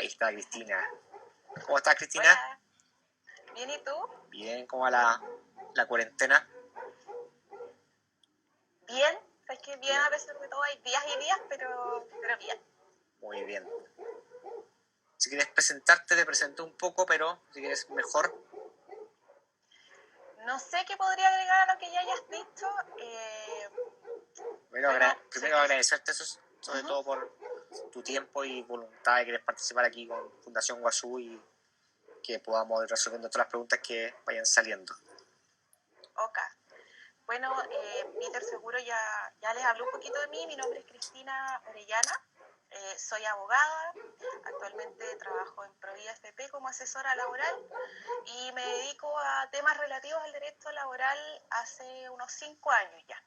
Ahí está Cristina. ¿Cómo estás, Cristina? Hola, ¿bien y tú? Bien, ¿cómo va la cuarentena? Bien, es que bien Bien. a pesar de todo, hay días y días, pero bien. Muy bien. Si quieres presentarte, te presento un poco, pero si quieres mejor. No sé qué podría agregar a lo que ya hayas dicho. Primero Soy agradecerte eso, sobre todo por tu tiempo y voluntad de querer participar aquí con Fundación Guazú y que podamos ir resolviendo todas las preguntas que vayan saliendo. Ok. Bueno, Peter seguro ya les habló un poquito de mí. Mi nombre es Cristina Orellana. Soy abogada. Actualmente trabajo en Provida FP como asesora laboral y me dedico a temas relativos al derecho laboral hace unos 5 años ya.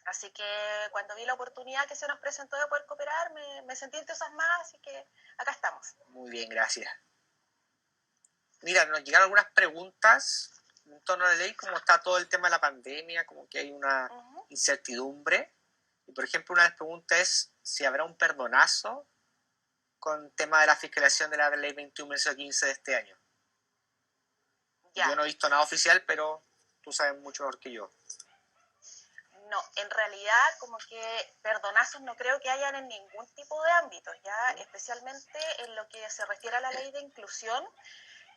Así que cuando vi la oportunidad que se nos presentó de poder cooperar, me sentí entusiasmada, así que acá estamos. Muy bien, gracias. Mira, nos llegaron algunas preguntas en torno a la ley, como está todo el tema de la pandemia, como que hay una incertidumbre. Y por ejemplo, una de las preguntas es si habrá un perdonazo con el tema de la fiscalización de la ley 21-15 de este año. Ya. Yo no he visto nada oficial, pero tú sabes mucho mejor que yo. No, en realidad como que perdonazos no creo que hayan en ningún tipo de ámbitos, ya especialmente en lo que se refiere a la ley de inclusión.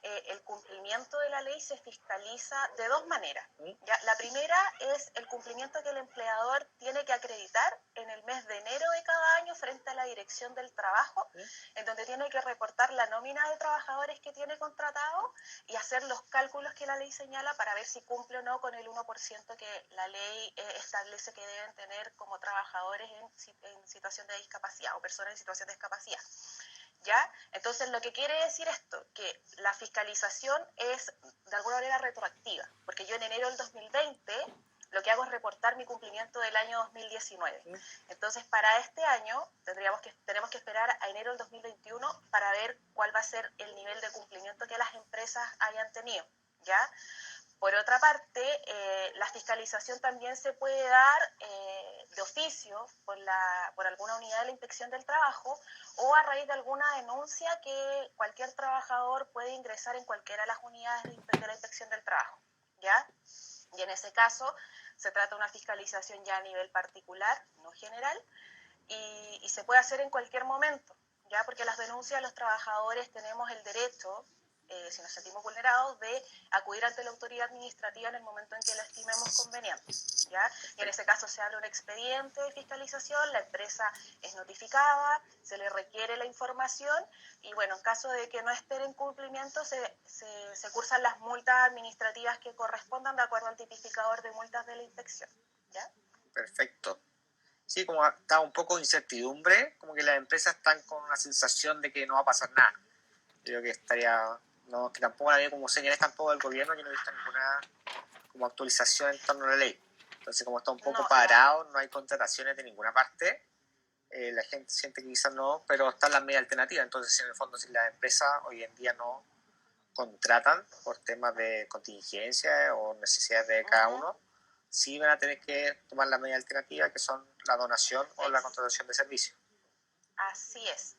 El cumplimiento de la ley se fiscaliza de dos maneras. ¿Ya? La primera es el cumplimiento que el empleador tiene que acreditar en el mes de enero de cada año frente a la Dirección del Trabajo, en donde tiene que reportar la nómina de trabajadores que tiene contratado y hacer los cálculos que la ley señala para ver si cumple o no con el 1% que la ley establece que deben tener como trabajadores en situación de discapacidad o personas en situación de discapacidad. ¿Ya? Entonces, lo que quiere decir esto, que la fiscalización es de alguna manera retroactiva, porque yo en enero del 2020 lo que hago es reportar mi cumplimiento del año 2019. Entonces, para este año tenemos que esperar a enero del 2021 para ver cuál va a ser el nivel de cumplimiento que las empresas hayan tenido, ¿ya? Por otra parte, la fiscalización también se puede dar de oficio por alguna unidad de la inspección del trabajo o a raíz de alguna denuncia que cualquier trabajador puede ingresar en cualquiera de las unidades de la inspección del trabajo, ¿ya? Y en ese caso se trata de una fiscalización ya a nivel particular, no general, y se puede hacer en cualquier momento, ¿ya? Porque las denuncias de los trabajadores tenemos el derecho, si nos sentimos vulnerados, de acudir ante la autoridad administrativa en el momento en que la estimemos conveniente, ¿ya? Y en ese caso se abre un expediente de fiscalización, la empresa es notificada, se le requiere la información y bueno, en caso de que no estén en cumplimiento se cursan las multas administrativas que correspondan de acuerdo al tipificador de multas de la inspección, ¿ya? Perfecto. Sí, como está un poco de incertidumbre, como que las empresas están con una sensación de que no va a pasar nada. Creo que estaría, no, que tampoco había como señales tampoco del gobierno, yo no he visto ninguna como actualización en torno a la ley. Entonces, como está un poco parado, no hay contrataciones de ninguna parte, la gente siente que quizás no, pero están las medias alternativas. Entonces, en el fondo, si las empresas hoy en día no contratan por temas de contingencia o necesidades de cada uno, sí van a tener que tomar la media alternativa, que son la donación o la contratación de servicios. Así es,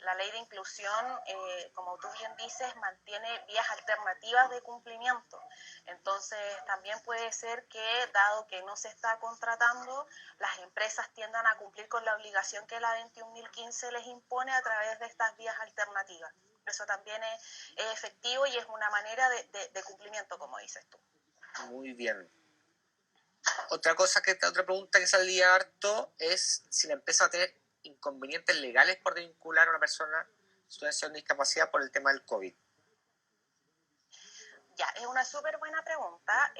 la ley de inclusión, como tú bien dices, mantiene vías alternativas de cumplimiento. Entonces, también puede ser que, dado que no se está contratando, las empresas tiendan a cumplir con la obligación que la 21.015 les impone a través de estas vías alternativas. Eso también es efectivo y es una manera de cumplimiento, como dices tú. Muy bien. Otra pregunta que salía harto es si la empresa va a tener inconvenientes legales por vincular a una persona en situación de discapacidad por el tema del COVID. Ya, es una súper buena pregunta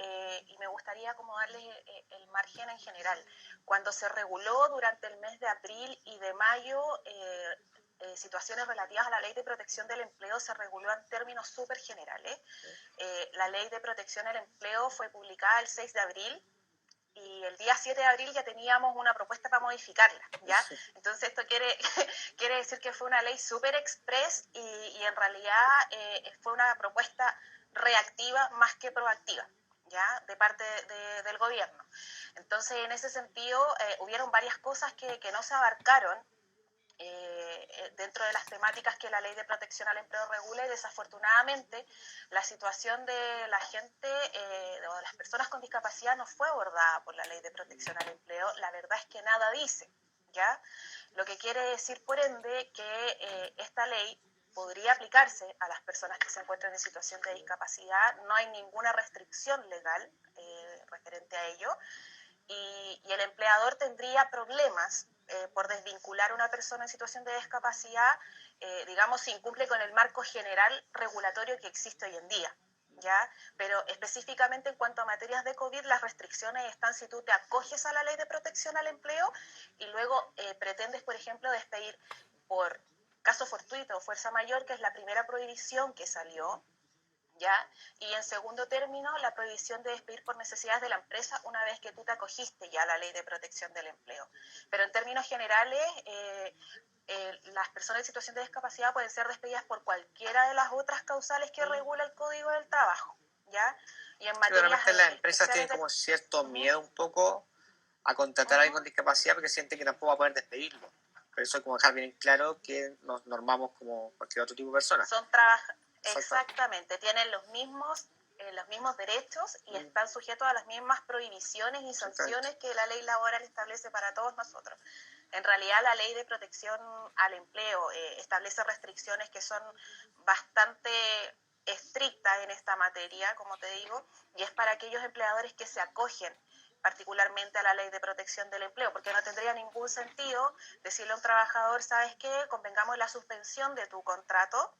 y me gustaría como darles el margen en general. Cuando se reguló durante el mes de abril y de mayo situaciones relativas a la Ley de Protección del Empleo, se reguló en términos súper generales. La Ley de Protección del Empleo fue publicada el 6 de abril y el día 7 de abril ya teníamos una propuesta para modificarla, ¿ya? Entonces esto quiere decir que fue una ley súper express y en realidad fue una propuesta reactiva más que proactiva, ¿ya? De parte del gobierno. Entonces, en ese sentido, hubieron varias cosas que no se abarcaron dentro de las temáticas que la Ley de Protección al Empleo regula, y desafortunadamente la situación de la gente o de las personas con discapacidad no fue abordada por la Ley de Protección al Empleo. La verdad es que nada dice, ¿ya? Lo que quiere decir, por ende, que esta ley podría aplicarse a las personas que se encuentran en situación de discapacidad. No hay ninguna restricción legal referente a ello, y el empleador tendría problemas por desvincular a una persona en situación de discapacidad, digamos, si incumple con el marco general regulatorio que existe hoy en día, ¿ya? Pero específicamente en cuanto a materias de COVID, las restricciones están si tú te acoges a la Ley de Protección al Empleo y luego pretendes, por ejemplo, despedir por caso fortuito o fuerza mayor, que es la primera prohibición que salió, ¿ya? Y en segundo término, la prohibición de despedir por necesidades de la empresa una vez que tú te acogiste ya a la Ley de Protección del Empleo. Pero en términos generales, las personas en situación de discapacidad pueden ser despedidas por cualquiera de las otras causales que regula el Código del Trabajo, ¿ya? Y en materias Claramente las empresas tienen especiales como cierto miedo un poco a contratar a alguien con discapacidad porque sienten que tampoco va a poder despedirlo. Por eso hay como dejar bien claro que nos normamos como cualquier otro tipo de persona. Exactamente, tienen los mismos derechos y están sujetos a las mismas prohibiciones y sanciones que la ley laboral establece para todos nosotros. En realidad, la Ley de Protección al Empleo establece restricciones que son bastante estrictas en esta materia, como te digo, y es para aquellos empleadores que se acogen particularmente a la Ley de Protección del Empleo, porque no tendría ningún sentido decirle a un trabajador, ¿sabes qué? Convengamos la suspensión de tu contrato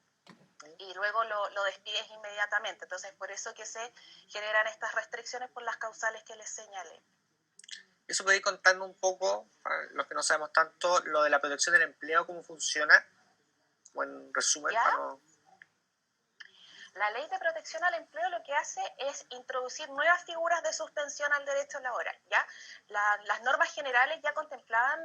y luego lo despides inmediatamente. Entonces, por eso que se generan estas restricciones por las causales que les señalé. Eso puede ir contando un poco, para los que no sabemos tanto, lo de la protección del empleo, cómo funciona, como en resumen. ¿Ya? La Ley de Protección al Empleo lo que hace es introducir nuevas figuras de suspensión al derecho laboral, ¿ya? Las normas generales ya contemplaban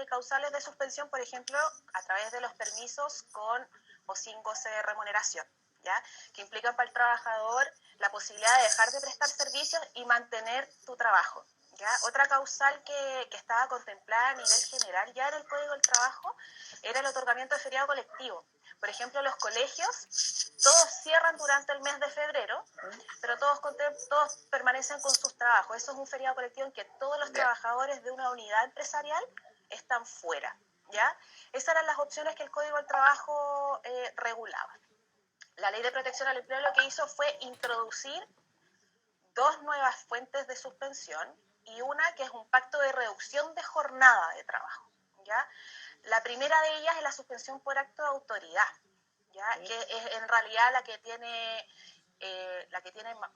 causales de suspensión, por ejemplo, a través de los permisos con o sin goce de remuneración, ¿ya? Que implican para el trabajador la posibilidad de dejar de prestar servicios y mantener tu trabajo, ¿ya? Otra causal que estaba contemplada a nivel general ya en el Código del Trabajo era el otorgamiento de feriado colectivo. Por ejemplo, los colegios, todos cierran durante el mes de febrero, pero todos permanecen con sus trabajos. Eso es un feriado colectivo en que todos los trabajadores de una unidad empresarial están fuera, ¿ya? Esas eran las opciones que el Código del Trabajo regulaba. La Ley de Protección al Empleo lo que hizo fue introducir dos nuevas fuentes de suspensión y una que es un pacto de reducción de jornada de trabajo, ¿ya? La primera de ellas es la suspensión por acto de autoridad, ¿ya? Que es en realidad la que tiene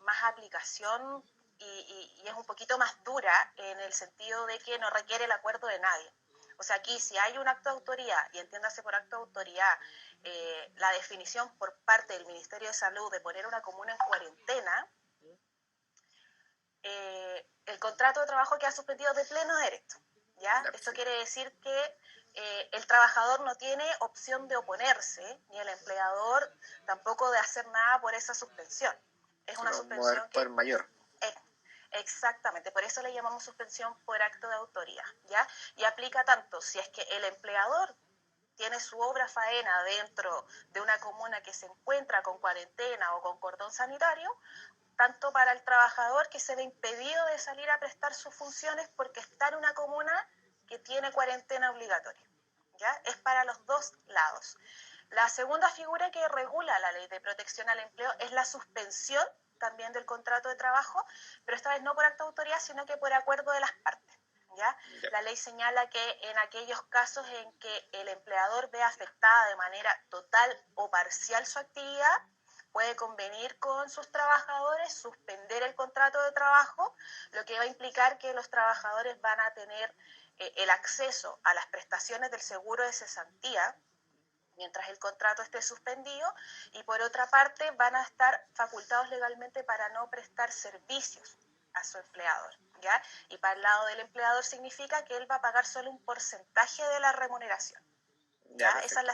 más aplicación y es un poquito más dura en el sentido de que no requiere el acuerdo de nadie. O sea, aquí si hay un acto de autoridad, y entiéndase por acto de autoridad la definición por parte del Ministerio de Salud de poner una comuna en cuarentena, el contrato de trabajo queda suspendido de pleno derecho, ¿ya? Esto quiere decir que el trabajador no tiene opción de oponerse, ni el empleador tampoco de hacer nada por esa suspensión. Es una suspensión que... mayor. Exactamente, por eso le llamamos suspensión por acto de autoría, ¿ya? Y aplica tanto si es que el empleador tiene su obra faena dentro de una comuna que se encuentra con cuarentena o con cordón sanitario, tanto para el trabajador que se ve impedido de salir a prestar sus funciones porque está en una comuna que tiene cuarentena obligatoria, ¿ya? Es para los dos lados. La segunda figura que regula la Ley de Protección al Empleo es la suspensión también del contrato de trabajo, pero esta vez no por acto de autoridad, sino que por acuerdo de las partes, ¿ya? La ley señala que en aquellos casos en que el empleador ve afectada de manera total o parcial su actividad, puede convenir con sus trabajadores, suspender el contrato de trabajo, lo que va a implicar que los trabajadores van a tener el acceso a las prestaciones del seguro de cesantía mientras el contrato esté suspendido, y por otra parte van a estar facultados legalmente para no prestar servicios a su empleador, ¿ya? Y para el lado del empleador significa que él va a pagar solo un porcentaje de la remuneración. ¿Ya? Esa es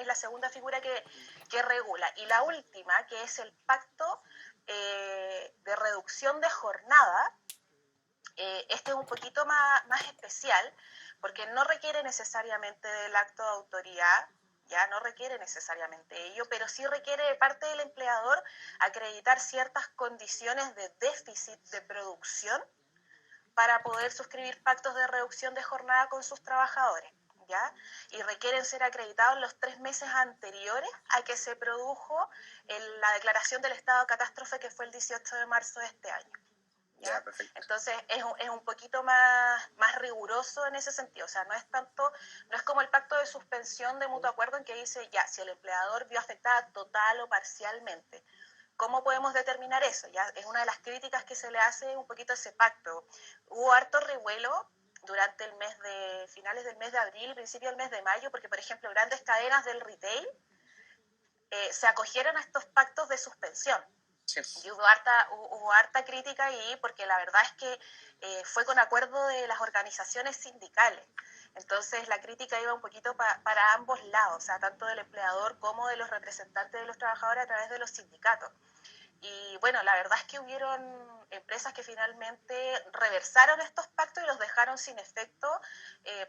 la segunda figura que regula. Y la última, que es el pacto de reducción de jornada, este es un poquito más especial, porque no requiere necesariamente del acto de autoridad, ya no requiere necesariamente ello, pero sí requiere de parte del empleador acreditar ciertas condiciones de déficit de producción para poder suscribir pactos de reducción de jornada con sus trabajadores, ¿ya? Y requieren ser acreditados los 3 meses anteriores a que se produjo la declaración del estado de catástrofe, que fue el 18 de marzo de este año. ¿Ya? Ya, perfecto. Entonces es un poquito más riguroso en ese sentido, o sea, no es como el pacto de suspensión de mutuo acuerdo en que dice, ya, si el empleador vio afectada total o parcialmente, ¿cómo podemos determinar eso? Ya es una de las críticas que se le hace un poquito a ese pacto. Hubo harto revuelo durante finales del mes de abril, principio del mes de mayo, porque por ejemplo grandes cadenas del retail se acogieron a estos pactos de suspensión. Sí. Y hubo harta crítica ahí, porque la verdad es que fue con acuerdo de las organizaciones sindicales. Entonces la crítica iba un poquito para ambos lados, o sea, tanto del empleador como de los representantes de los trabajadores a través de los sindicatos. Y bueno, la verdad es que hubieron empresas que finalmente reversaron estos pactos y los dejaron sin efecto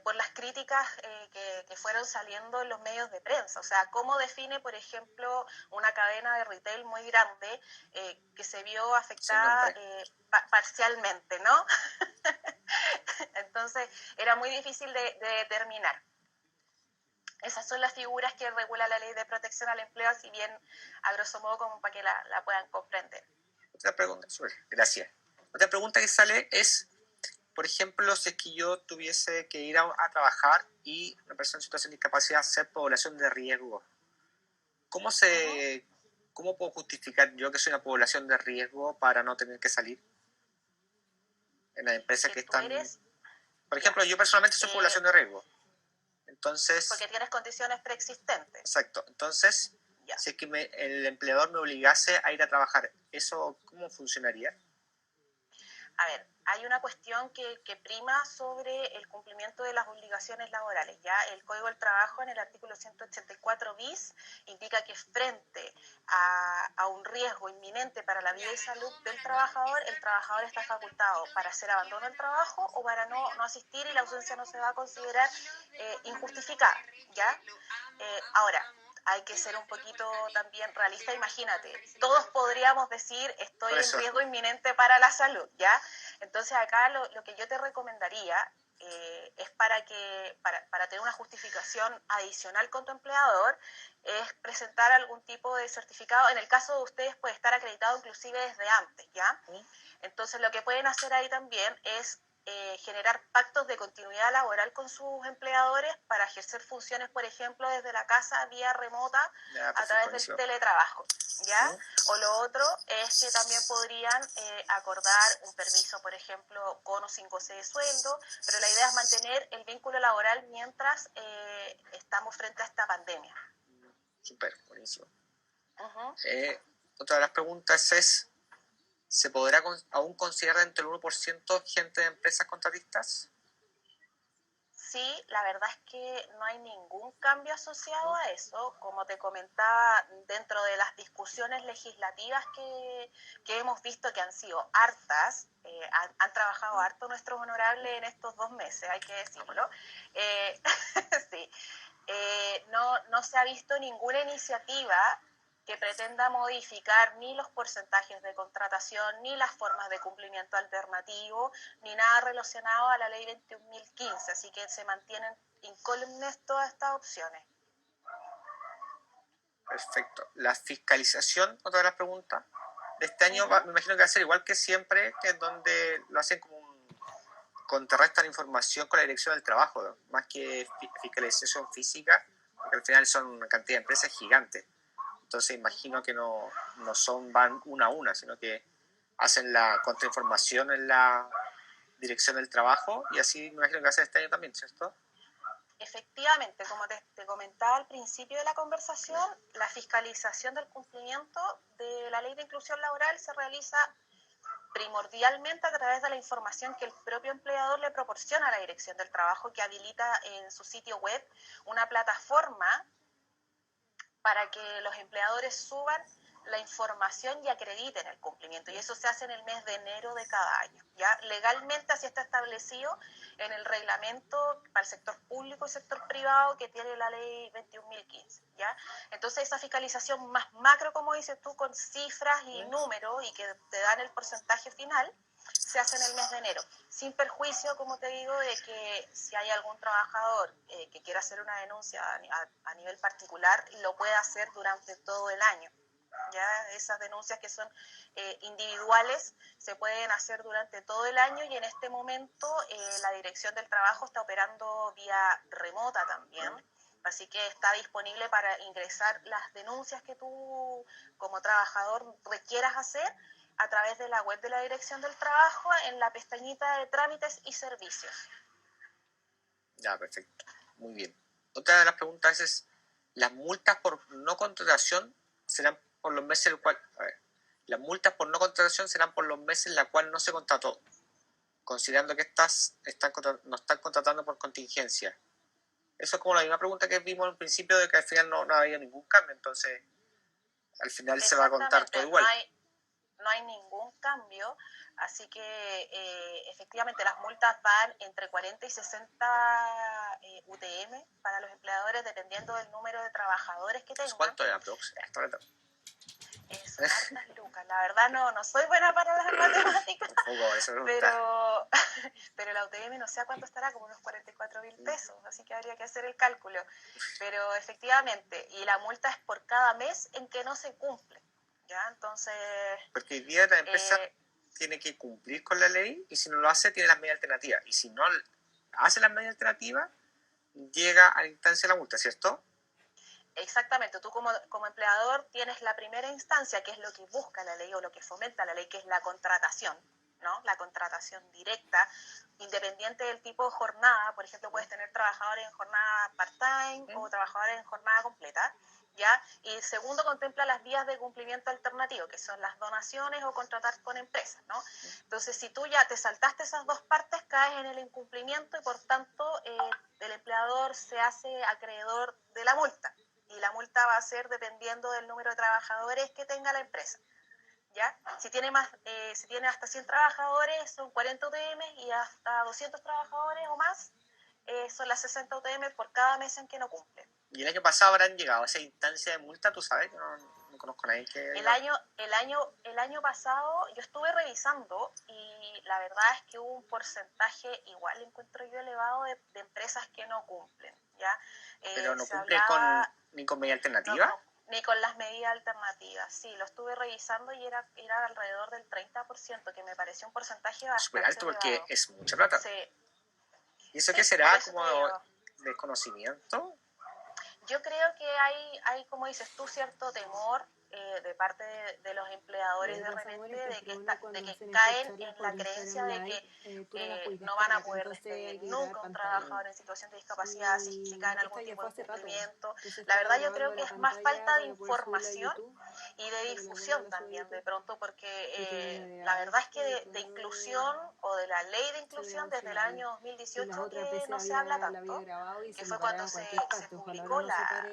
por las críticas que fueron saliendo en los medios de prensa. O sea, ¿cómo define, por ejemplo, una cadena de retail muy grande que se vio afectada parcialmente, ¿no? Entonces, era muy difícil de determinar. Esas son las figuras que regula la Ley de Protección al Empleo, así bien a grosso modo como para que la puedan comprender. Otra pregunta, gracias. Otra pregunta que sale es, por ejemplo, si es que yo tuviese que ir a trabajar y una persona en situación de discapacidad ser población de riesgo, ¿cómo puedo justificar yo que soy una población de riesgo para no tener que salir en las empresas que están... Por ejemplo, yo personalmente soy población de riesgo. Entonces... Porque tienes condiciones preexistentes. Exacto. Entonces, si es que el empleador me obligase a ir a trabajar, ¿eso cómo funcionaría? A ver, hay una cuestión que prima sobre el cumplimiento de las obligaciones laborales. Ya el Código del Trabajo en el artículo 184 bis indica que frente a un riesgo inminente para la vida y salud del trabajador, el trabajador está facultado para hacer abandono del trabajo o para no asistir, y la ausencia no se va a considerar injustificada. ¿Ya? Ahora, hay que ser un poquito también realista. Imagínate, todos podríamos decir estoy en riesgo inminente para la salud, ¿ya? Entonces acá lo que yo te recomendaría es para tener una justificación adicional con tu empleador, es presentar algún tipo de certificado. En el caso de ustedes puede estar acreditado inclusive desde antes, ¿ya? Entonces lo que pueden hacer ahí también es generar pactos de continuidad laboral con sus empleadores para ejercer funciones, por ejemplo, desde la casa vía remota a través del teletrabajo, ¿ya? O lo otro es que también podrían acordar un permiso, por ejemplo, con o sin goce de sueldo, pero la idea es mantener el vínculo laboral mientras estamos frente a esta pandemia. Súper, buenísimo. Otra de las preguntas es, ¿se podrá aún considerar entre el 1% gente de empresas contratistas? Sí, la verdad es que no hay ningún cambio asociado a eso. Como te comentaba, dentro de las discusiones legislativas que hemos visto, que han sido hartas, han trabajado harto nuestros honorables en estos 2 meses, hay que decirlo. Sí. No se ha visto ninguna iniciativa que pretenda modificar ni los porcentajes de contratación, ni las formas de cumplimiento alternativo, ni nada relacionado a la ley 21.015, así que se mantienen incólumes todas estas opciones. Perfecto. La fiscalización, otra de las preguntas, de este año me imagino que va a ser igual que siempre, que es donde lo hacen como contrarrestan información con la dirección del trabajo, ¿no? Más que fiscalización física, porque al final son una cantidad de empresas gigantes. Entonces imagino que no van una a una, sino que hacen la contrainformación en la dirección del trabajo, y así me imagino que va a ser este año también, ¿cierto? Efectivamente, como te comentaba al principio de la conversación, la fiscalización del cumplimiento de la Ley de Inclusión Laboral se realiza primordialmente a través de la información que el propio empleador le proporciona a la Dirección del Trabajo, que habilita en su sitio web una plataforma para que los empleadores suban la información y acrediten el cumplimiento. Y eso se hace en el mes de enero de cada año. ¿Ya? Legalmente así está establecido en el reglamento para el sector público y sector privado que tiene la ley 21.015. ¿Ya? Entonces esa fiscalización más macro, como dices tú, con cifras y números y que te dan el porcentaje final, se hace en el mes de enero, sin perjuicio, como te digo, de que si hay algún trabajador que quiera hacer una denuncia a nivel particular, lo puede hacer durante todo el año. Ya esas denuncias que son individuales se pueden hacer durante todo el año y en este momento la Dirección del Trabajo está operando vía remota también. Así que está disponible para ingresar las denuncias que tú como trabajador requieras hacer a través de la web de la Dirección del Trabajo en la pestañita de trámites y servicios. Ya, perfecto. Muy bien. Otra de las preguntas es, ¿las multas por no contratación serán por los meses las multas por no contratación serán por los meses en los cuales no se contrató, considerando que no están contratando por contingencia? Eso es como la misma pregunta que vimos al principio, de que al final no había ningún cambio, entonces al final se va a contar todo igual. No hay ningún cambio, así que efectivamente las multas van entre 40 y 60 UTM para los empleadores dependiendo del número de trabajadores que tengan. ¿Cuánto era aproximadamente? Son hartas lucas, la verdad no soy buena para las matemáticas, pero la UTM no sé a cuánto estará, como unos 44.000 pesos, así que habría que hacer el cálculo, pero efectivamente, y la multa es por cada mes en que no se cumple, ¿ya? Entonces... Porque hoy día la empresa tiene que cumplir con la ley y si no lo hace tiene las medidas alternativas, y si no hace las medidas alternativas llega a la instancia de la multa, ¿cierto? Exactamente, tú como empleador tienes la primera instancia, que es lo que busca la ley o lo que fomenta la ley, que es la contratación, ¿no? La contratación directa, independiente del tipo de jornada. Por ejemplo, puedes tener trabajadores en jornada part-time o trabajadores en jornada completa, ¿ya? Y segundo, contempla las vías de cumplimiento alternativo, que son las donaciones o contratar con empresas, ¿no? Entonces, si tú ya te saltaste esas dos partes, caes en el incumplimiento y por tanto el empleador se hace acreedor de la multa. Y la multa va a ser dependiendo del número de trabajadores que tenga la empresa. ¿Ya? Si tiene hasta 100 trabajadores son 40 UTM y hasta 200 trabajadores o más son las 60 UTM por cada mes en que no cumple. ¿Y el año pasado habrán llegado a esa instancia de multa? ¿Tú sabes? No conozco a nadie que... El año pasado yo estuve revisando y la verdad es que hubo un porcentaje, igual encuentro yo elevado, de empresas que no cumplen. ¿Ya? ¿Pero no cumplen ni con medida alternativa? No, ni con las medidas alternativas. Sí, lo estuve revisando y era alrededor del 30%, que me pareció un porcentaje bastante súper alto porque elevado. es mucha plata. Sí. ¿Y eso qué será? ¿Como desconocimiento? Yo creo que hay, como dices tú, cierto temor de parte de los empleadores de repente de que caen en la creencia de que no van a poder despedir nunca a un trabajador en situación de discapacidad si caen en algún tipo de incumplimiento. La verdad yo creo que es más falta de información y de difusión también de pronto, porque la verdad es que de inclusión o de la ley de inclusión desde el año 2018 que no se habla tanto, que fue cuando se publicó la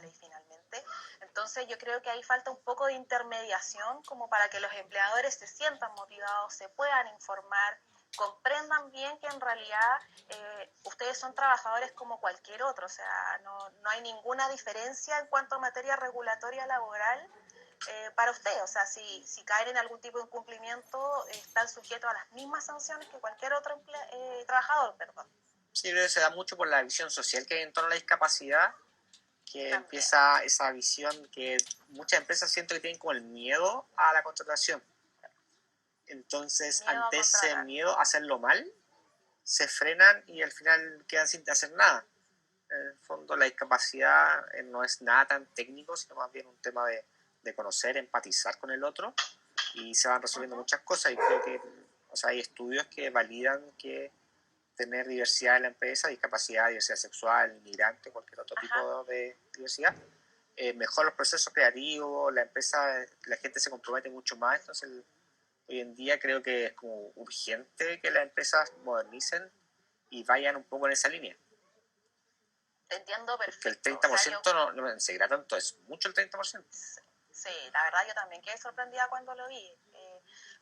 ley finalmente. Entonces yo creo que ahí falta un poco de intermediación como para que los empleadores se sientan motivados, se puedan informar, comprendan bien que en realidad ustedes son trabajadores como cualquier otro, o sea, no hay ninguna diferencia en cuanto a materia regulatoria laboral para ustedes, o sea, si caen en algún tipo de incumplimiento están sujetos a las mismas sanciones que cualquier otro trabajador, perdón. Sí, creo que se da mucho por la visión social que hay en torno a la discapacidad, que empieza esa visión que muchas empresas siento que tienen como el miedo a la contratación. Entonces, ante ese miedo a hacerlo mal, se frenan y al final quedan sin hacer nada. En el fondo, la discapacidad no es nada tan técnico, sino más bien un tema de conocer, empatizar con el otro, y se van resolviendo muchas cosas. Y creo que hay estudios que validan que tener diversidad en la empresa, discapacidad, diversidad sexual, inmigrante, cualquier otro tipo de diversidad, mejora los procesos creativos, la gente se compromete mucho más. Entonces hoy en día creo que es como urgente que las empresas modernicen y vayan un poco en esa línea. Te entiendo perfecto. Porque el 30% no se irá tanto, es mucho el 30%. Sí, la verdad yo también quedé sorprendida cuando lo vi,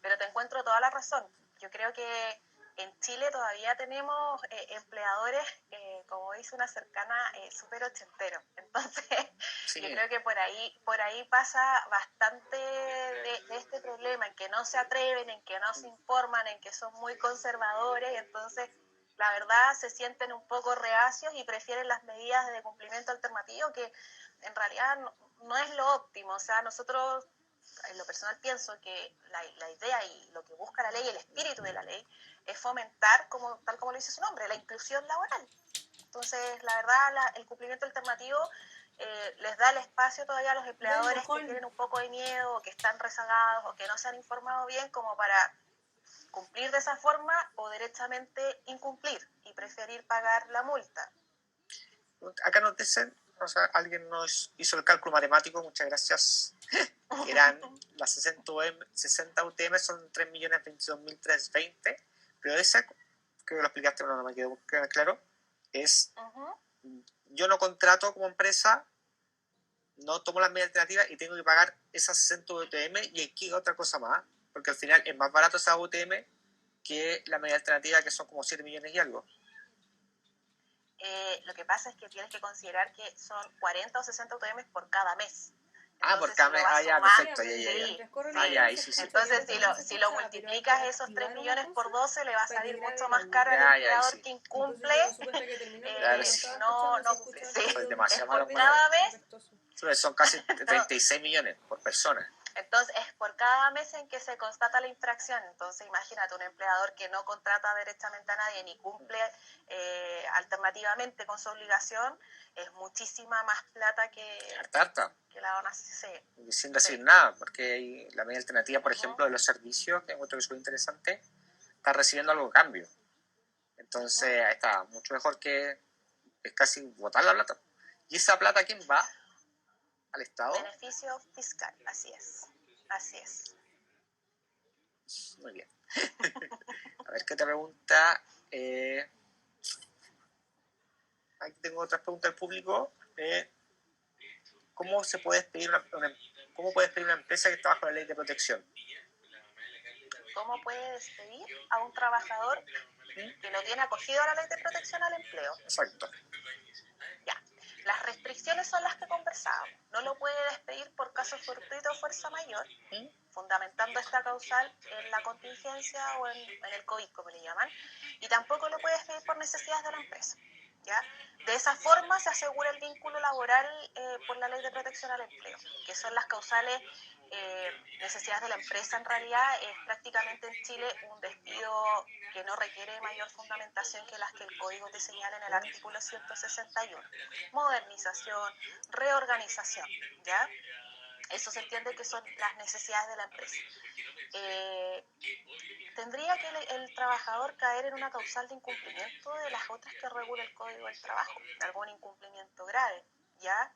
pero te encuentro toda la razón. Yo creo que en Chile todavía tenemos empleadores, como dice una cercana, súper ochentero. Entonces, Sí, yo creo que por ahí pasa bastante de este problema, en que no se atreven, en que no se informan, en que son muy conservadores. Entonces, la verdad se sienten un poco reacios y prefieren las medidas de cumplimiento alternativo, que en realidad no es lo óptimo. O sea, nosotros, en lo personal, pienso que la idea y lo que busca la ley, el espíritu de la ley, es fomentar, tal como lo dice su nombre, la inclusión laboral. Entonces, la verdad, el cumplimiento alternativo les da el espacio todavía a los empleadores que tienen un poco de miedo, o que están rezagados, o que no se han informado bien, como para cumplir de esa forma o derechamente incumplir y preferir pagar la multa. acá nos dicen, o sea, alguien nos hizo el cálculo matemático, muchas gracias, que eran las 60 UTM son 3.022.320, pero esa, creo que lo explicaste, pero no me quedó claro, es, yo no contrato como empresa, no tomo las medidas alternativas y tengo que pagar esas 60 UTM y aquí otra cosa más, porque al final es más barato esa UTM que la medida alternativa, que son como 7 millones y algo. Lo que pasa es que tienes que considerar que son 40 o 60 UTM por cada mes. Entonces, por cada mes, ya, perfecto, ya. Sí. Entonces, si lo multiplicas esos 3 millones por 12, le va a salir mucho más caro al empleador que incumple. No cumple. Sí. Es demasiado por cada mes. Son casi 36 millones por persona. Entonces, es por cada mes en que se constata la infracción. Entonces, imagínate, un empleador que no contrata derechamente a nadie ni cumple alternativamente con su obligación, es muchísima más plata que la van a hacer. Sin decir nada, porque la medida alternativa, por ejemplo, de los servicios, que encuentro que es muy interesante, está recibiendo algo a cambio. Entonces, ahí está, mucho mejor que es casi botar la plata. ¿Y esa plata a quién va? ¿Al Estado? Beneficio fiscal, así es. Muy bien. A ver, ¿qué te pregunta? Aquí tengo otras preguntas del público. ¿Cómo se puede despedir ¿Cómo puede despedir una empresa que está bajo la ley de protección? ¿Cómo puede despedir a un trabajador que no tiene acogido a la ley de protección al empleo? Exacto. Ya. Las restricciones son las que conversábamos. No lo puede despedir por caso fortuito o fuerza mayor, fundamentando esta causal en la contingencia o en el COVID, como le llaman, y tampoco lo puede despedir por necesidades de la empresa. ¿Ya? De esa forma se asegura el vínculo laboral por la ley de protección al empleo, que son las causales necesidades de la empresa. En realidad es prácticamente en Chile un despido que no requiere mayor fundamentación que las que el código te señala en el artículo 161. Modernización, reorganización, ¿ya? Eso se entiende que son las necesidades de la empresa. Tendría que el trabajador caer en una causal de incumplimiento de las otras que regula el Código del Trabajo, de algún incumplimiento grave, ¿ya?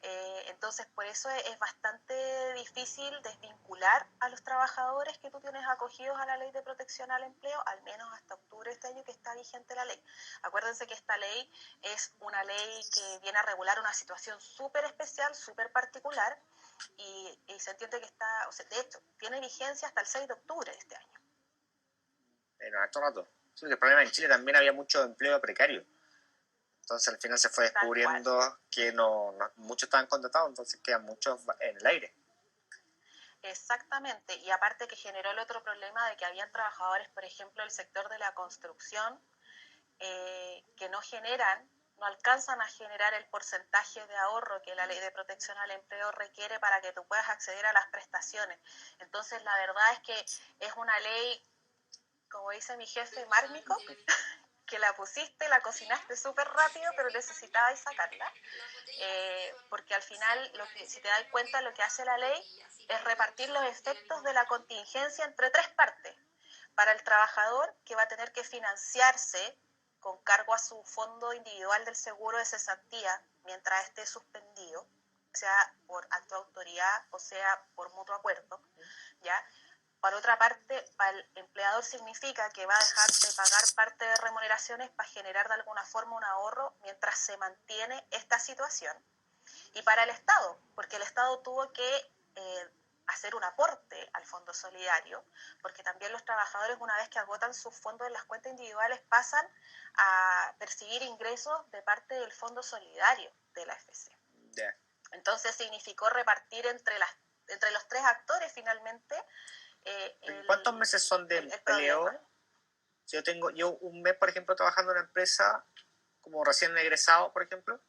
Entonces, por eso es bastante difícil desvincular a los trabajadores que tú tienes acogidos a la Ley de Protección al Empleo, al menos hasta octubre de este año que está vigente la ley. Acuérdense que esta ley es una ley que viene a regular una situación súper especial, súper particular, y se entiende que está, o sea, de hecho, tiene vigencia hasta el 6 de octubre de este año. En harto rato. Sí, el problema en Chile también había mucho empleo precario. Entonces al final se fue descubriendo que no muchos estaban contratados, entonces quedan muchos en el aire. Exactamente, y aparte que generó el otro problema de que habían trabajadores, por ejemplo, del sector de la construcción, que no alcanzan a generar el porcentaje de ahorro que la ley de protección al empleo requiere para que tú puedas acceder a las prestaciones. Entonces, la verdad es que es una ley, como dice mi jefe, mármico, que la pusiste, la cocinaste súper rápido, pero necesitabais sacarla, porque al final, si te das cuenta, lo que hace la ley es repartir los efectos de la contingencia entre tres partes. Para el trabajador, que va a tener que financiarse con cargo a su fondo individual del seguro de cesantía mientras esté suspendido, sea por acto de autoridad o sea por mutuo acuerdo, ¿ya? Por otra parte, para el empleador significa que va a dejar de pagar parte de remuneraciones para generar de alguna forma un ahorro mientras se mantiene esta situación. Y para el Estado, porque el Estado tuvo que hacer un aporte al fondo solidario, porque también los trabajadores, una vez que agotan sus fondos en las cuentas individuales, pasan a percibir ingresos de parte del fondo solidario de la AFC. Yeah. Entonces significó repartir entre los tres actores finalmente. ¿Cuántos meses son de empleo? Si yo tengo un mes, por ejemplo, trabajando en una empresa como recién egresado, por ejemplo,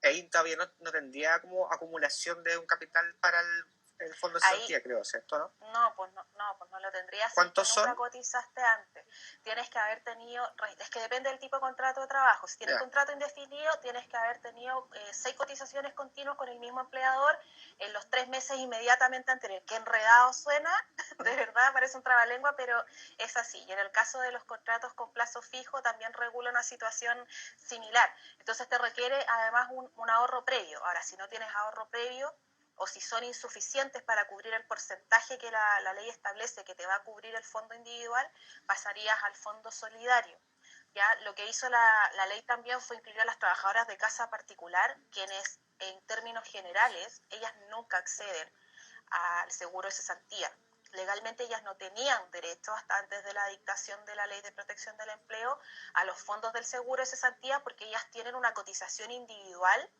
ahí todavía no tendría como acumulación de un capital para el fondo de cesantía, creo, ¿cierto? No, pues no lo tendrías. ¿Cuántos si son? Nunca cotizaste antes. Tienes que haber tenido, es que depende del tipo de contrato de trabajo. Si tienes contrato indefinido, tienes que haber tenido 6 cotizaciones continuas con el mismo empleador en los 3 meses inmediatamente anteriores. Qué enredado suena, de verdad, parece un trabalengua, pero es así. Y en el caso de los contratos con plazo fijo, también regula una situación similar. Entonces te requiere además un ahorro previo. Ahora, si no tienes ahorro previo, o si son insuficientes para cubrir el porcentaje que la ley establece que te va a cubrir el fondo individual, pasarías al fondo solidario. ¿Ya? Lo que hizo la ley también fue incluir a las trabajadoras de casa particular, quienes en términos generales, ellas nunca acceden al seguro de cesantía. Legalmente ellas no tenían derecho hasta antes de la dictación de la Ley de Protección del Empleo a los fondos del seguro de cesantía, porque ellas tienen una cotización individual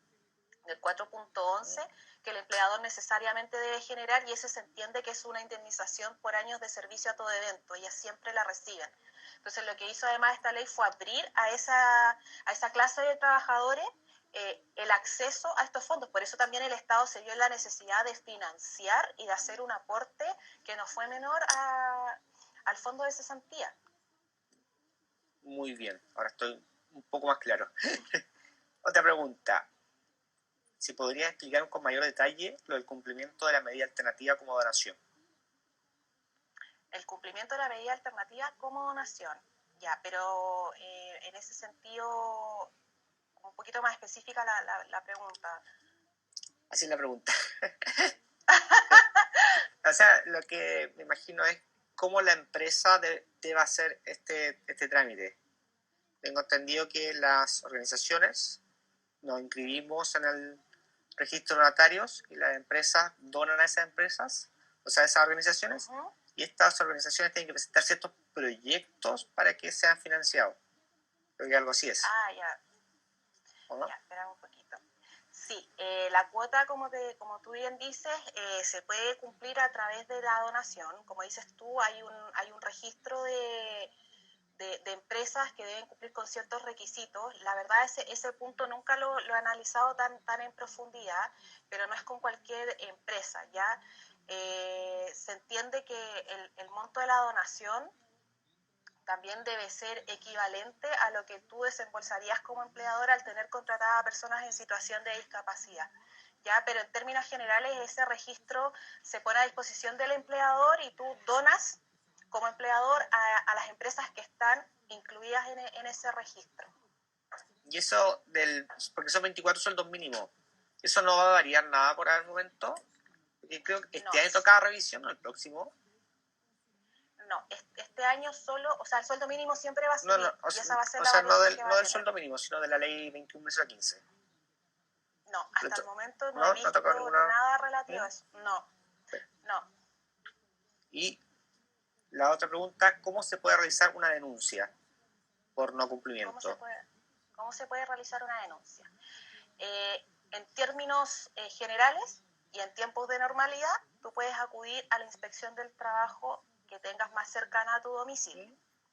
del 4.11 que el empleador necesariamente debe generar, y ese se entiende que es una indemnización por años de servicio a todo evento, ellas siempre la reciben. Entonces lo que hizo además esta ley fue abrir a esa clase de trabajadores el acceso a estos fondos. Por eso también el Estado se vio en la necesidad de financiar y de hacer un aporte que no fue menor al fondo de cesantía. Muy bien, ahora estoy un poco más claro. Otra pregunta. Si podría explicar con mayor detalle lo del cumplimiento de la medida alternativa como donación. El cumplimiento de la medida alternativa como donación. Ya, pero en ese sentido, un poquito más específica la pregunta. Así es la pregunta. O sea, lo que me imagino es cómo la empresa debe hacer este trámite. Tengo entendido que las organizaciones nos inscribimos en el registro de notarios y las empresas donan a esas empresas, o sea, a esas organizaciones, y estas organizaciones tienen que presentar ciertos proyectos para que sean financiados. Creo que algo así es. Ya. ¿O no? Ya, espera un poquito. Sí, la cuota, como tú bien dices, se puede cumplir a través de la donación. Como dices tú, hay un registro de empresas que deben cumplir con ciertos requisitos. La verdad, ese punto nunca lo he analizado tan en profundidad, pero no es con cualquier empresa, ¿ya? Se entiende que el monto de la donación también debe ser equivalente a lo que tú desembolsarías como empleador al tener contratada a personas en situación de discapacidad. ¿Ya? Pero en términos generales ese registro se pone a disposición del empleador y tú donas como empleador a las empresas que están incluidas en ese registro. Y eso, porque son 24 sueldos mínimos, ¿eso no va a variar nada por el momento? Porque creo que este año toca revisión, ¿no? El próximo. No, este año solo, o sea, el sueldo mínimo siempre va a subir. Y esa va a ser la variación no del sueldo mínimo, sino de la ley 21/15. No, hasta el momento no he visto nada relativo a eso. No. Y la otra pregunta, ¿cómo se puede realizar una denuncia por no cumplimiento? ¿Cómo se puede realizar una denuncia? En términos generales y en tiempos de normalidad, tú puedes acudir a la inspección del trabajo que tengas más cercana a tu domicilio.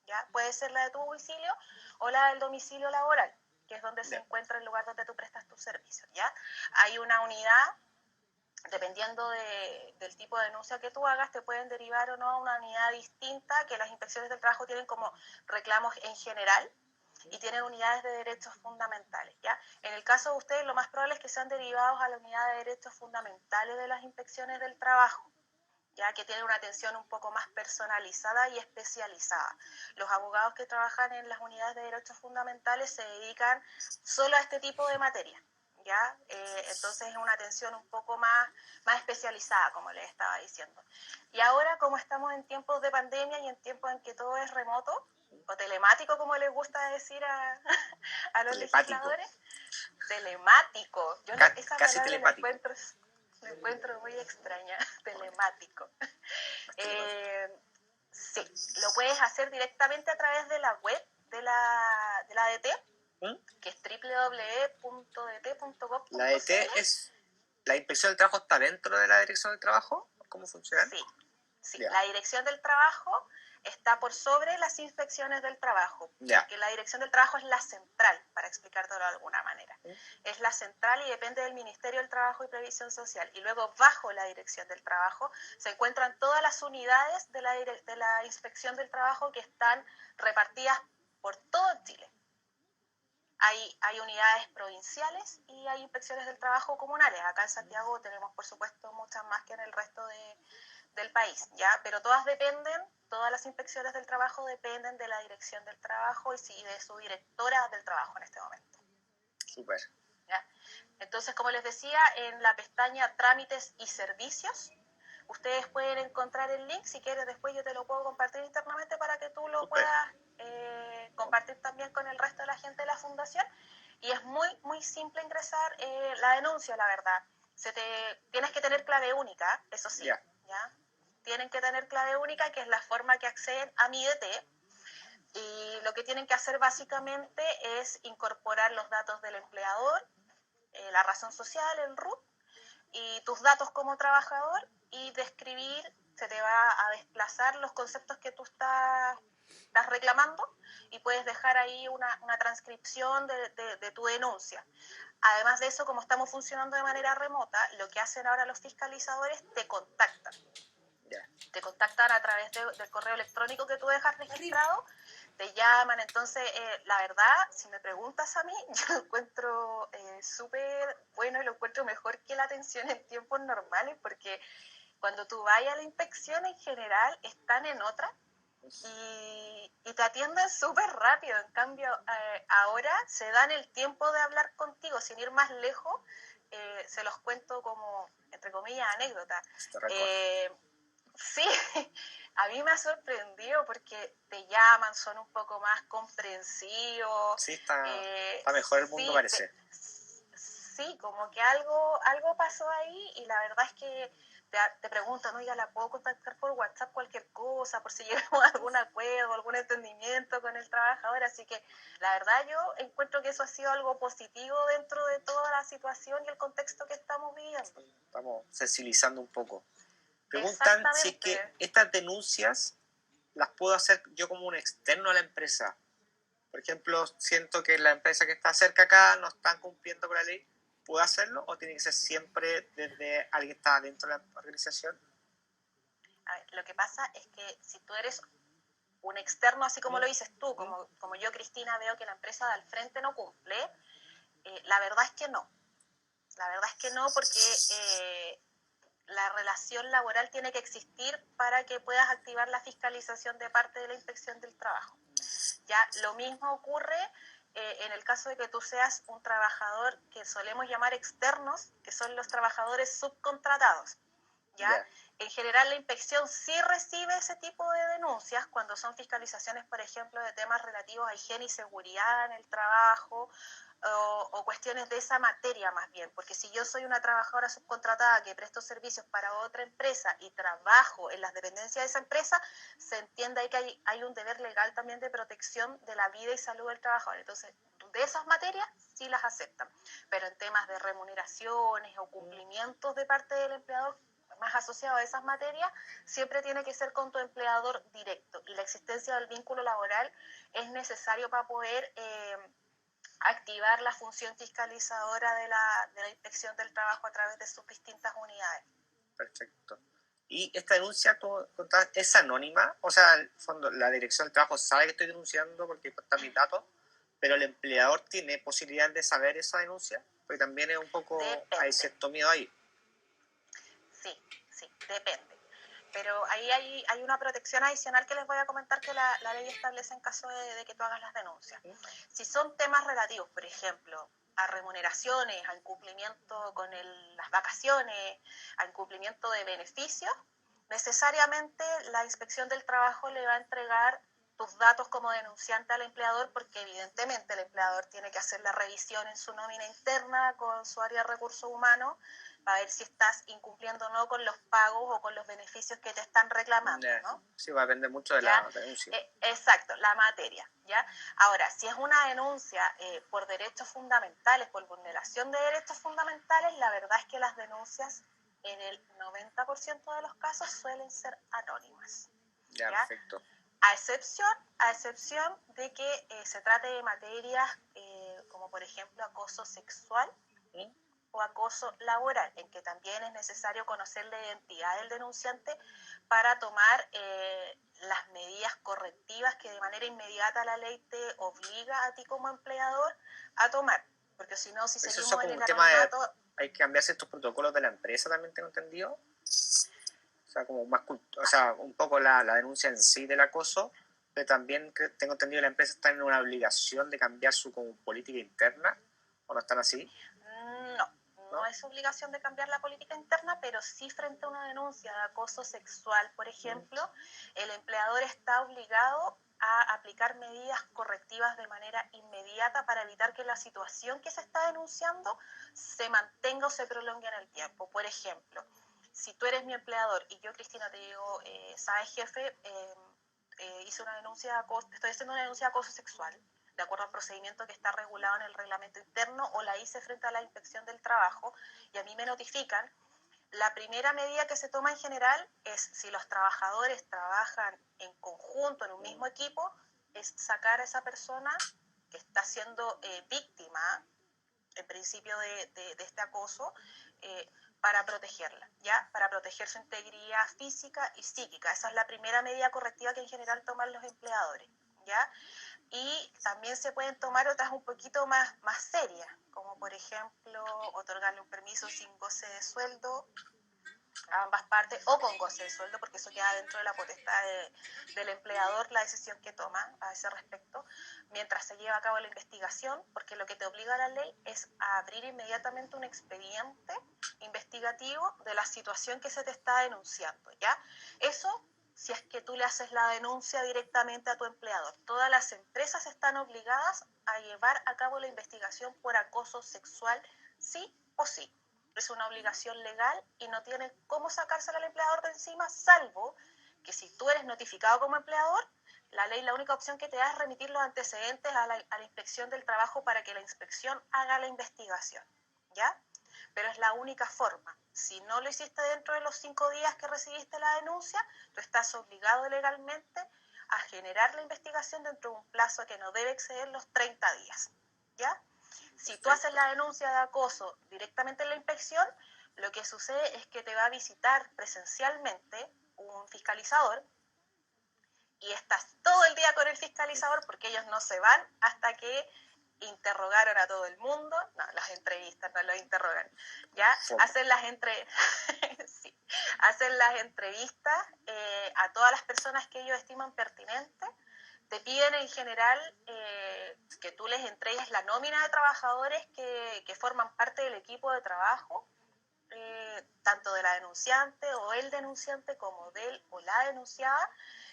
¿Ya? Puede ser la de tu domicilio o la del domicilio laboral, que es donde se encuentra el lugar donde tú prestas tus servicios. ¿Ya? Hay una unidad, dependiendo del tipo de denuncia que tú hagas, te pueden derivar o no a una unidad distinta, que las inspecciones del trabajo tienen como reclamos en general y tienen unidades de derechos fundamentales. ¿Ya? En el caso de ustedes, lo más probable es que sean derivados a la unidad de derechos fundamentales de las inspecciones del trabajo, ya que tienen una atención un poco más personalizada y especializada. Los abogados que trabajan en las unidades de derechos fundamentales se dedican solo a este tipo de materia. ¿Ya? Entonces es una atención un poco más especializada, como les estaba diciendo. Y ahora, como estamos en tiempos de pandemia y en tiempos en que todo es remoto, o telemático, como les gusta decir a los legisladores, telemático. Yo esa casi palabra telemático. la encuentro, Lo encuentro muy extraña, telemático. Sí, lo puedes hacer directamente a través de la web de la ADT, que es www.dt.gov.cl. ¿La ADT es... ¿La inspección del trabajo está dentro de la dirección del trabajo? ¿Cómo funciona? Sí. La dirección del trabajo está por sobre las inspecciones del trabajo, porque la dirección del trabajo es la central, para explicártelo de alguna manera. Es la central y depende del Ministerio del Trabajo y Previsión Social. Y luego, bajo la dirección del trabajo, se encuentran todas las unidades de la inspección del trabajo que están repartidas por todo Chile. Hay unidades provinciales y hay inspecciones del trabajo comunales. Acá en Santiago tenemos, por supuesto, muchas más que en el resto del país, ¿ya? Pero todas las inspecciones del trabajo dependen de la dirección del trabajo y de su directora del trabajo en este momento. Súper. ¿Ya? Entonces, como les decía, en la pestaña Trámites y Servicios, ustedes pueden encontrar el link. Si quieres, después yo te lo puedo compartir internamente para que tú lo puedas compartir también con el resto de la gente de la fundación. Y es muy, muy simple ingresar la denuncia, la verdad. Tienes que tener clave única, eso sí. ¿Ya? Tienen que tener clave única, que es la forma que acceden a mi DT. Y lo que tienen que hacer básicamente es incorporar los datos del empleador, la razón social, el RUT, y tus datos como trabajador, y describir, se te va a desplazar los conceptos que tú estás reclamando, y puedes dejar ahí una transcripción de tu denuncia. Además de eso, como estamos funcionando de manera remota, lo que hacen ahora los fiscalizadores, te contactan. Te contactan a través del correo electrónico que tú dejas registrado, te llaman. Entonces, la verdad, si me preguntas a mí, yo lo encuentro súper bueno y lo encuentro mejor que la atención en tiempos normales, porque cuando tú vayas a la inspección en general están en otra y te atienden súper rápido. En cambio, ahora se dan el tiempo de hablar contigo sin ir más lejos. Se los cuento como, entre comillas, anécdota. Sí, a mí me ha sorprendido porque te llaman, son un poco más comprensivos. Sí, está mejor el mundo, parece. Sí, como que algo pasó ahí, y la verdad es que te preguntan, oiga, ¿la puedo contactar por WhatsApp cualquier cosa, por si llegamos a algún acuerdo, algún entendimiento con el trabajador? Así que la verdad yo encuentro que eso ha sido algo positivo dentro de toda la situación y el contexto que estamos viviendo. Estamos sensibilizando un poco. Preguntan si es que estas denuncias las puedo hacer yo como un externo a la empresa. Por ejemplo, siento que la empresa que está cerca acá no está cumpliendo con la ley. ¿Puedo hacerlo o tiene que ser siempre desde alguien que está dentro de la organización? A ver, lo que pasa es que si tú eres un externo, así como lo dices tú, como yo, Cristina, veo que la empresa de al frente no cumple, la verdad es que no. La verdad es que no, porque la relación laboral tiene que existir para que puedas activar la fiscalización de parte de la inspección del trabajo. Ya, lo mismo ocurre en el caso de que tú seas un trabajador que solemos llamar externos, que son los trabajadores subcontratados. ¿Ya? En general, la inspección sí recibe ese tipo de denuncias cuando son fiscalizaciones, por ejemplo, de temas relativos a higiene y seguridad en el trabajo, o cuestiones de esa materia más bien, porque si yo soy una trabajadora subcontratada que presto servicios para otra empresa y trabajo en las dependencias de esa empresa, se entiende ahí que hay un deber legal también de protección de la vida y salud del trabajador. Entonces, de esas materias sí las aceptan, pero en temas de remuneraciones o cumplimientos de parte del empleador más asociado a esas materias, siempre tiene que ser con tu empleador directo, y la existencia del vínculo laboral es necesario para poder activar la función fiscalizadora de la inspección del trabajo a través de sus distintas unidades. Perfecto. ¿Y esta denuncia es anónima? O sea, en el fondo, la dirección del trabajo sabe que estoy denunciando porque están mis datos, pero el empleador tiene posibilidad de saber esa denuncia, porque también es un poco, hay cierto miedo ahí. Sí, depende. Pero ahí hay una protección adicional que les voy a comentar, que la ley establece en caso de que tú hagas las denuncias. Si son temas relativos, por ejemplo, a remuneraciones, a incumplimiento con las vacaciones, a incumplimiento de beneficios, necesariamente la inspección del trabajo le va a entregar tus datos como denunciante al empleador, porque evidentemente el empleador tiene que hacer la revisión en su nómina interna con su área de recursos humanos para ver si estás incumpliendo o no con los pagos o con los beneficios que te están reclamando, ¿no? Sí, va a depender mucho de ¿Ya? la denuncia. Exacto, la materia, ¿ya? Ahora, si es una denuncia por derechos fundamentales, por vulneración de derechos fundamentales, la verdad es que las denuncias en el 90% de los casos suelen ser anónimas. Ya, ¿Ya? perfecto. A excepción de que se trate de materias como por ejemplo acoso sexual o acoso laboral, en que también es necesario conocer la identidad del denunciante para tomar las medidas correctivas que de manera inmediata la ley te obliga a ti como empleador a tomar, porque si no, si Eso seguimos es como en un el tema de... anonimato... Hay que cambiar ciertos protocolos de la empresa, también tengo entendido. O sea, como más o sea, un poco la denuncia en sí del acoso, pero también tengo entendido que la empresa está en una obligación de cambiar su como política interna, ¿o no están así? No es obligación de cambiar la política interna, pero sí frente a una denuncia de acoso sexual, por ejemplo, el empleador está obligado a aplicar medidas correctivas de manera inmediata para evitar que la situación que se está denunciando se mantenga o se prolongue en el tiempo. Por ejemplo, si tú eres mi empleador y yo, Cristina, te digo, sabes, jefe, hice una denuncia de acoso, estoy haciendo una denuncia de acoso sexual, de acuerdo al procedimiento que está regulado en el reglamento interno, o la hice frente a la inspección del trabajo, y a mí me notifican, la primera medida que se toma en general es, si los trabajadores trabajan en conjunto, en un mismo equipo, es sacar a esa persona que está siendo víctima, en principio, de este acoso, para protegerla, ¿ya? Para proteger su integridad física y psíquica. Esa es la primera medida correctiva que en general toman los empleadores, ¿ya? Y también se pueden tomar otras un poquito más serias, como por ejemplo otorgarle un permiso sin goce de sueldo a ambas partes, o con goce de sueldo, porque eso queda dentro de la potestad del empleador, la decisión que toma a ese respecto, mientras se lleva a cabo la investigación, porque lo que te obliga la ley es a abrir inmediatamente un expediente investigativo de la situación que se te está denunciando, ¿ya? Eso si es que tú le haces la denuncia directamente a tu empleador. Todas las empresas están obligadas a llevar a cabo la investigación por acoso sexual, sí o sí. Es una obligación legal y no tiene cómo sacársela al empleador de encima, salvo que si tú eres notificado como empleador, la ley la única opción que te da es remitir los antecedentes a la inspección del trabajo para que la inspección haga la investigación, ¿ya? Pero es la única forma. Si no lo hiciste dentro de los 5 días que recibiste la denuncia, tú estás obligado legalmente a generar la investigación dentro de un plazo que no debe exceder los 30 días, ¿ya? Si tú haces la denuncia de acoso directamente en la inspección, lo que sucede es que te va a visitar presencialmente un fiscalizador y estás todo el día con el fiscalizador, porque ellos no se van hasta que interrogaron a todo el mundo. No, las entrevistas no los interrogan, ¿ya? Hacen sí. Hacen las entrevistas a todas las personas que ellos estiman pertinentes. Te piden en general que tú les entregues la nómina de trabajadores que forman parte del equipo de trabajo, tanto de la denunciante o el denunciante como del o la denunciada,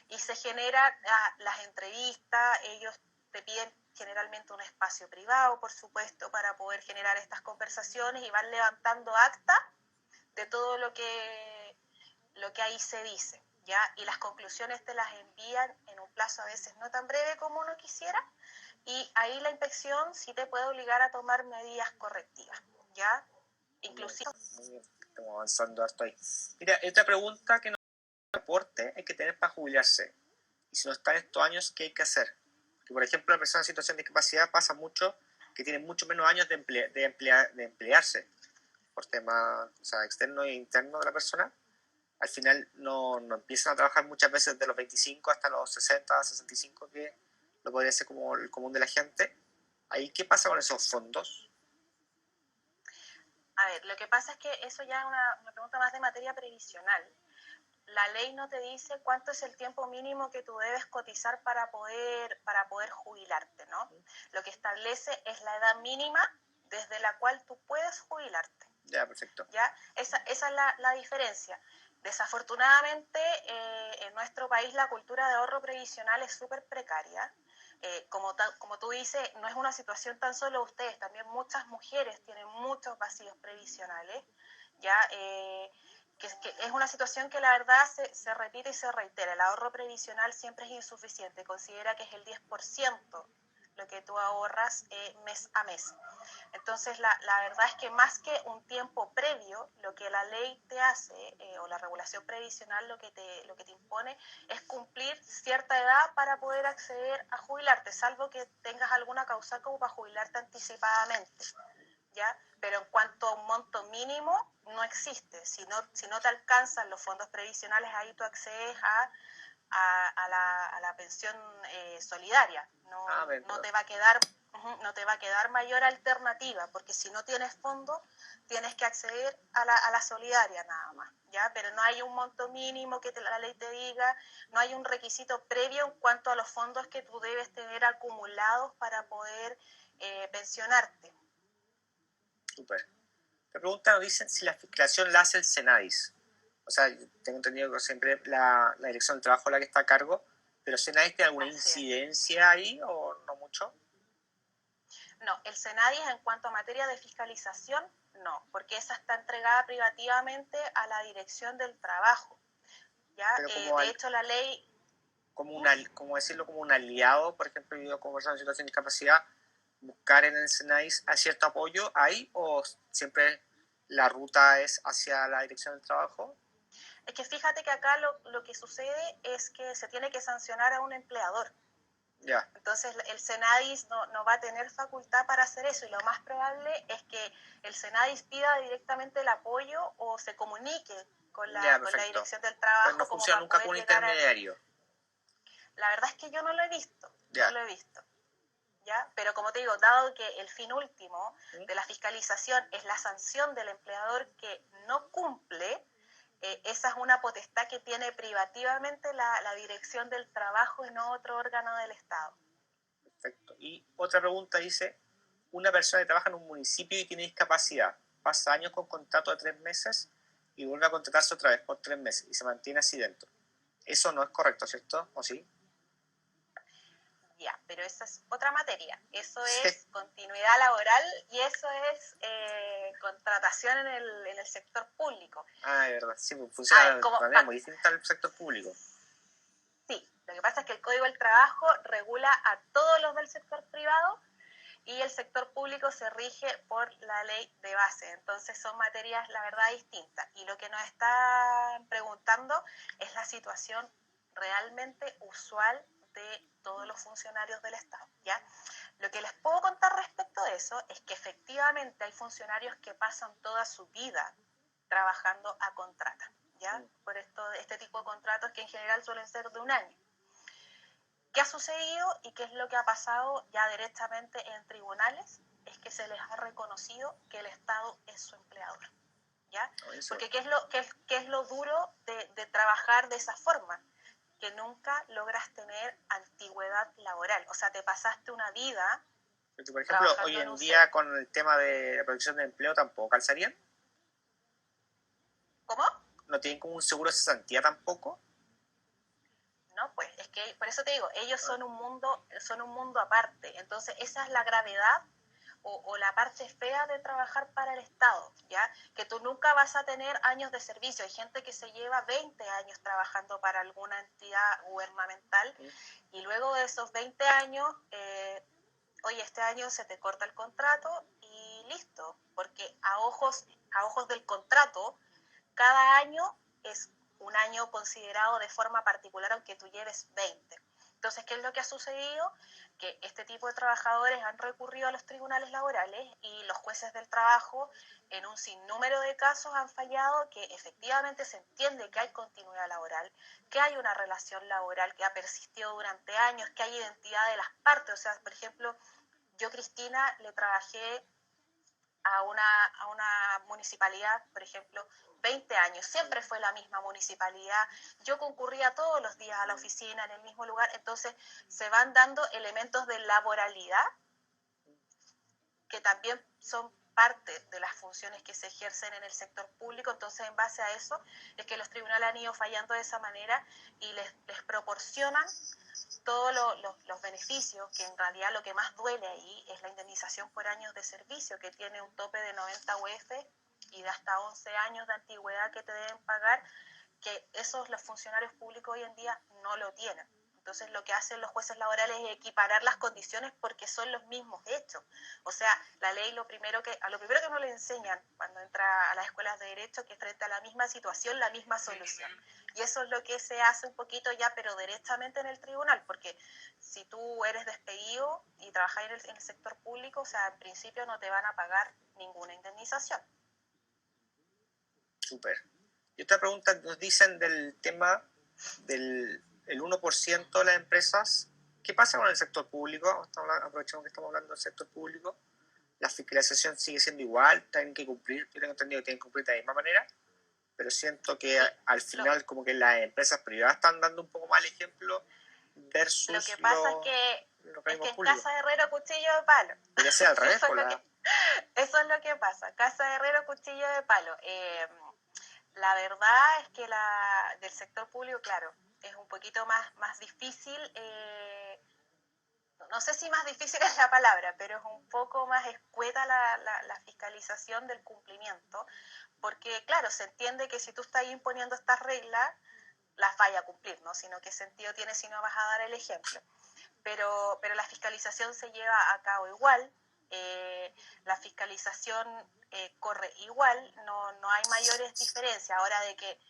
y se generan las entrevistas. Ellos te piden generalmente un espacio privado, por supuesto, para poder generar estas conversaciones, y van levantando acta de todo lo que ahí se dice, ¿ya? Y las conclusiones te las envían en un plazo a veces no tan breve como uno quisiera, y ahí la inspección sí te puede obligar a tomar medidas correctivas, ¿ya? Inclusive... Muy bien, estamos avanzando harto ahí. Mira, esta pregunta que no aporte hay que tener para jubilarse. Y si no está en estos años, ¿qué hay que hacer? Porque, por ejemplo, la persona en situación de discapacidad pasa mucho que tiene mucho menos años de emplearse por temas, o sea, externos e internos de la persona. Al final no empiezan a trabajar muchas veces de los 25 hasta los 60, 65, que lo podría ser como el común de la gente. ¿Ahí qué pasa con esos fondos? A ver, lo que pasa es que eso ya es una pregunta más de materia previsional. La ley no te dice cuánto es el tiempo mínimo que tú debes cotizar para poder jubilarte, ¿no? Lo que establece es la edad mínima desde la cual tú puedes jubilarte. Ya, perfecto. ¿Ya? Esa es la diferencia. Desafortunadamente, en nuestro país la cultura de ahorro previsional es súper precaria. Como tú dices, no es una situación tan solo de ustedes, también muchas mujeres tienen muchos vacíos previsionales, ¿ya? Que es una situación que la verdad se repite y se reitera. El ahorro previsional siempre es insuficiente, considera que es el 10% lo que tú ahorras mes a mes. Entonces, la verdad es que más que un tiempo previo, lo que la ley te hace, o la regulación previsional lo que te impone, es cumplir cierta edad para poder acceder a jubilarte, salvo que tengas alguna causa como para jubilarte anticipadamente, ¿ya? Pero en cuanto a un monto mínimo, no existe. Si no te alcanzan los fondos previsionales, ahí tú accedes a la pensión solidaria. No te va a quedar no te va a quedar mayor alternativa, porque si no tienes fondo, tienes que acceder a la solidaria nada más, ¿ya? Pero no hay un monto mínimo que la ley te diga, no hay un requisito previo en cuanto a los fondos que tú debes tener acumulados para poder pensionarte. Súper. La pregunta nos dicen si la fiscalización la hace el Senadis. O sea, tengo entendido que siempre la Dirección del Trabajo es la que está a cargo, pero ¿Senadis tiene alguna incidencia ahí o no mucho? No, el Senadis en cuanto a materia de fiscalización, no, porque esa está entregada privativamente a la Dirección del Trabajo, ¿ya? De hecho, la ley... Como decirlo, como un aliado, por ejemplo, yo como persona en situación de discapacidad, buscar en el Senadis a cierto apoyo ahí, o siempre la ruta es hacia la Dirección del Trabajo. Es que fíjate que acá lo que sucede es que se tiene que sancionar a un empleador. Ya. Entonces el Senadis no va a tener facultad para hacer eso, y lo más probable es que el Senadis pida directamente el apoyo o se comunique con la Dirección del Trabajo. Pero no funciona nunca con un intermediario. La verdad es que yo no lo he visto, no lo he visto. ¿Ya? Pero como te digo, dado que el fin último de la fiscalización es la sanción del empleador que no cumple, esa es una potestad que tiene privativamente la Dirección del Trabajo y no otro órgano del Estado. Perfecto. Y otra pregunta dice, una persona que trabaja en un municipio y tiene discapacidad, pasa años con contrato de 3 meses y vuelve a contratarse otra vez por 3 meses y se mantiene así dentro. Eso no es correcto, ¿cierto? ¿O sí? Ya, pero esa es otra materia. Eso es continuidad laboral y eso es contratación en el sector público. Ah, de verdad, sí, funciona de manera muy distinta al sector público. Sí, lo que pasa es que el Código del Trabajo regula a todos los del sector privado y el sector público se rige por la ley de base. Entonces son materias, la verdad, distintas. Y lo que nos están preguntando es la situación realmente usual de todos los funcionarios del Estado, ¿ya? Lo que les puedo contar respecto de eso es que efectivamente hay funcionarios que pasan toda su vida trabajando a contrata, ¿ya? Por este tipo de contratos que en general suelen ser de un año. ¿Qué ha sucedido y qué es lo que ha pasado ya directamente en tribunales? Es que se les ha reconocido que el Estado es su empleador, ¿ya? Porque ¿qué es lo duro de trabajar de esa forma? Que nunca logras tener antigüedad laboral. O sea, te pasaste una vida... Porque, por ejemplo, hoy en día con el tema de la protección de empleo tampoco calzarían. ¿Cómo? ¿No tienen como un seguro de cesantía tampoco? No, pues es que por eso te digo, ellos son un mundo aparte. Entonces esa es la gravedad o la parte fea de trabajar para el Estado, ¿ya? Que tú nunca vas a tener años de servicio. Hay gente que se lleva 20 años trabajando para alguna entidad gubernamental y luego de esos 20 años, oye, este año se te corta el contrato y listo, porque a ojos del contrato, cada año es un año considerado de forma particular, aunque tú lleves 20. Entonces, ¿qué es lo que ha sucedido? Que este tipo de trabajadores han recurrido a los tribunales laborales y los jueces del trabajo, en un sinnúmero de casos, han fallado que efectivamente se entiende que hay continuidad laboral, que hay una relación laboral que ha persistido durante años, que hay identidad de las partes. O sea, por ejemplo, yo, Cristina, le trabajé a una municipalidad, por ejemplo, 20 años, siempre fue la misma municipalidad, yo concurría todos los días a la oficina en el mismo lugar, entonces se van dando elementos de laboralidad que también son parte de las funciones que se ejercen en el sector público. Entonces, en base a eso, es que los tribunales han ido fallando de esa manera y les proporcionan todos los beneficios, que en realidad lo que más duele ahí es la indemnización por años de servicio, que tiene un tope de 90 UF y de hasta 11 años de antigüedad que te deben pagar, que esos los funcionarios públicos hoy en día no lo tienen. Entonces lo que hacen los jueces laborales es equiparar las condiciones porque son los mismos hechos. O sea, la ley lo primero que no le enseñan cuando entra a las escuelas de derecho, que frente a la misma situación, la misma solución. Y eso es lo que se hace un poquito ya, pero directamente en el tribunal, porque si tú eres despedido y trabajas en el sector público, o sea, en principio no te van a pagar ninguna indemnización. Súper. Y otra pregunta, nos dicen del tema del el 1% de las empresas. ¿Qué pasa con el sector público? Aprovechamos que estamos hablando del sector público. La fiscalización sigue siendo igual, tienen que cumplir, yo tengo entendido que tienen que cumplir de la misma manera, pero siento que al final como que las empresas privadas están dando un poco más el ejemplo versus lo que pasa es que en casa de herrero cuchillo de palo. Debería ser al revés. Eso es lo que pasa, casa de herrero cuchillo de palo. La verdad es que del sector público, claro, es un poquito más difícil, no sé si más difícil es la palabra, pero es un poco más escueta la fiscalización del cumplimiento, porque claro, se entiende que si tú estás imponiendo estas reglas, las vaya a cumplir, ¿no? Sino qué sentido tiene si no vas a dar el ejemplo. Pero la fiscalización se lleva a cabo igual, la fiscalización corre igual, no hay mayores diferencias. Ahora de que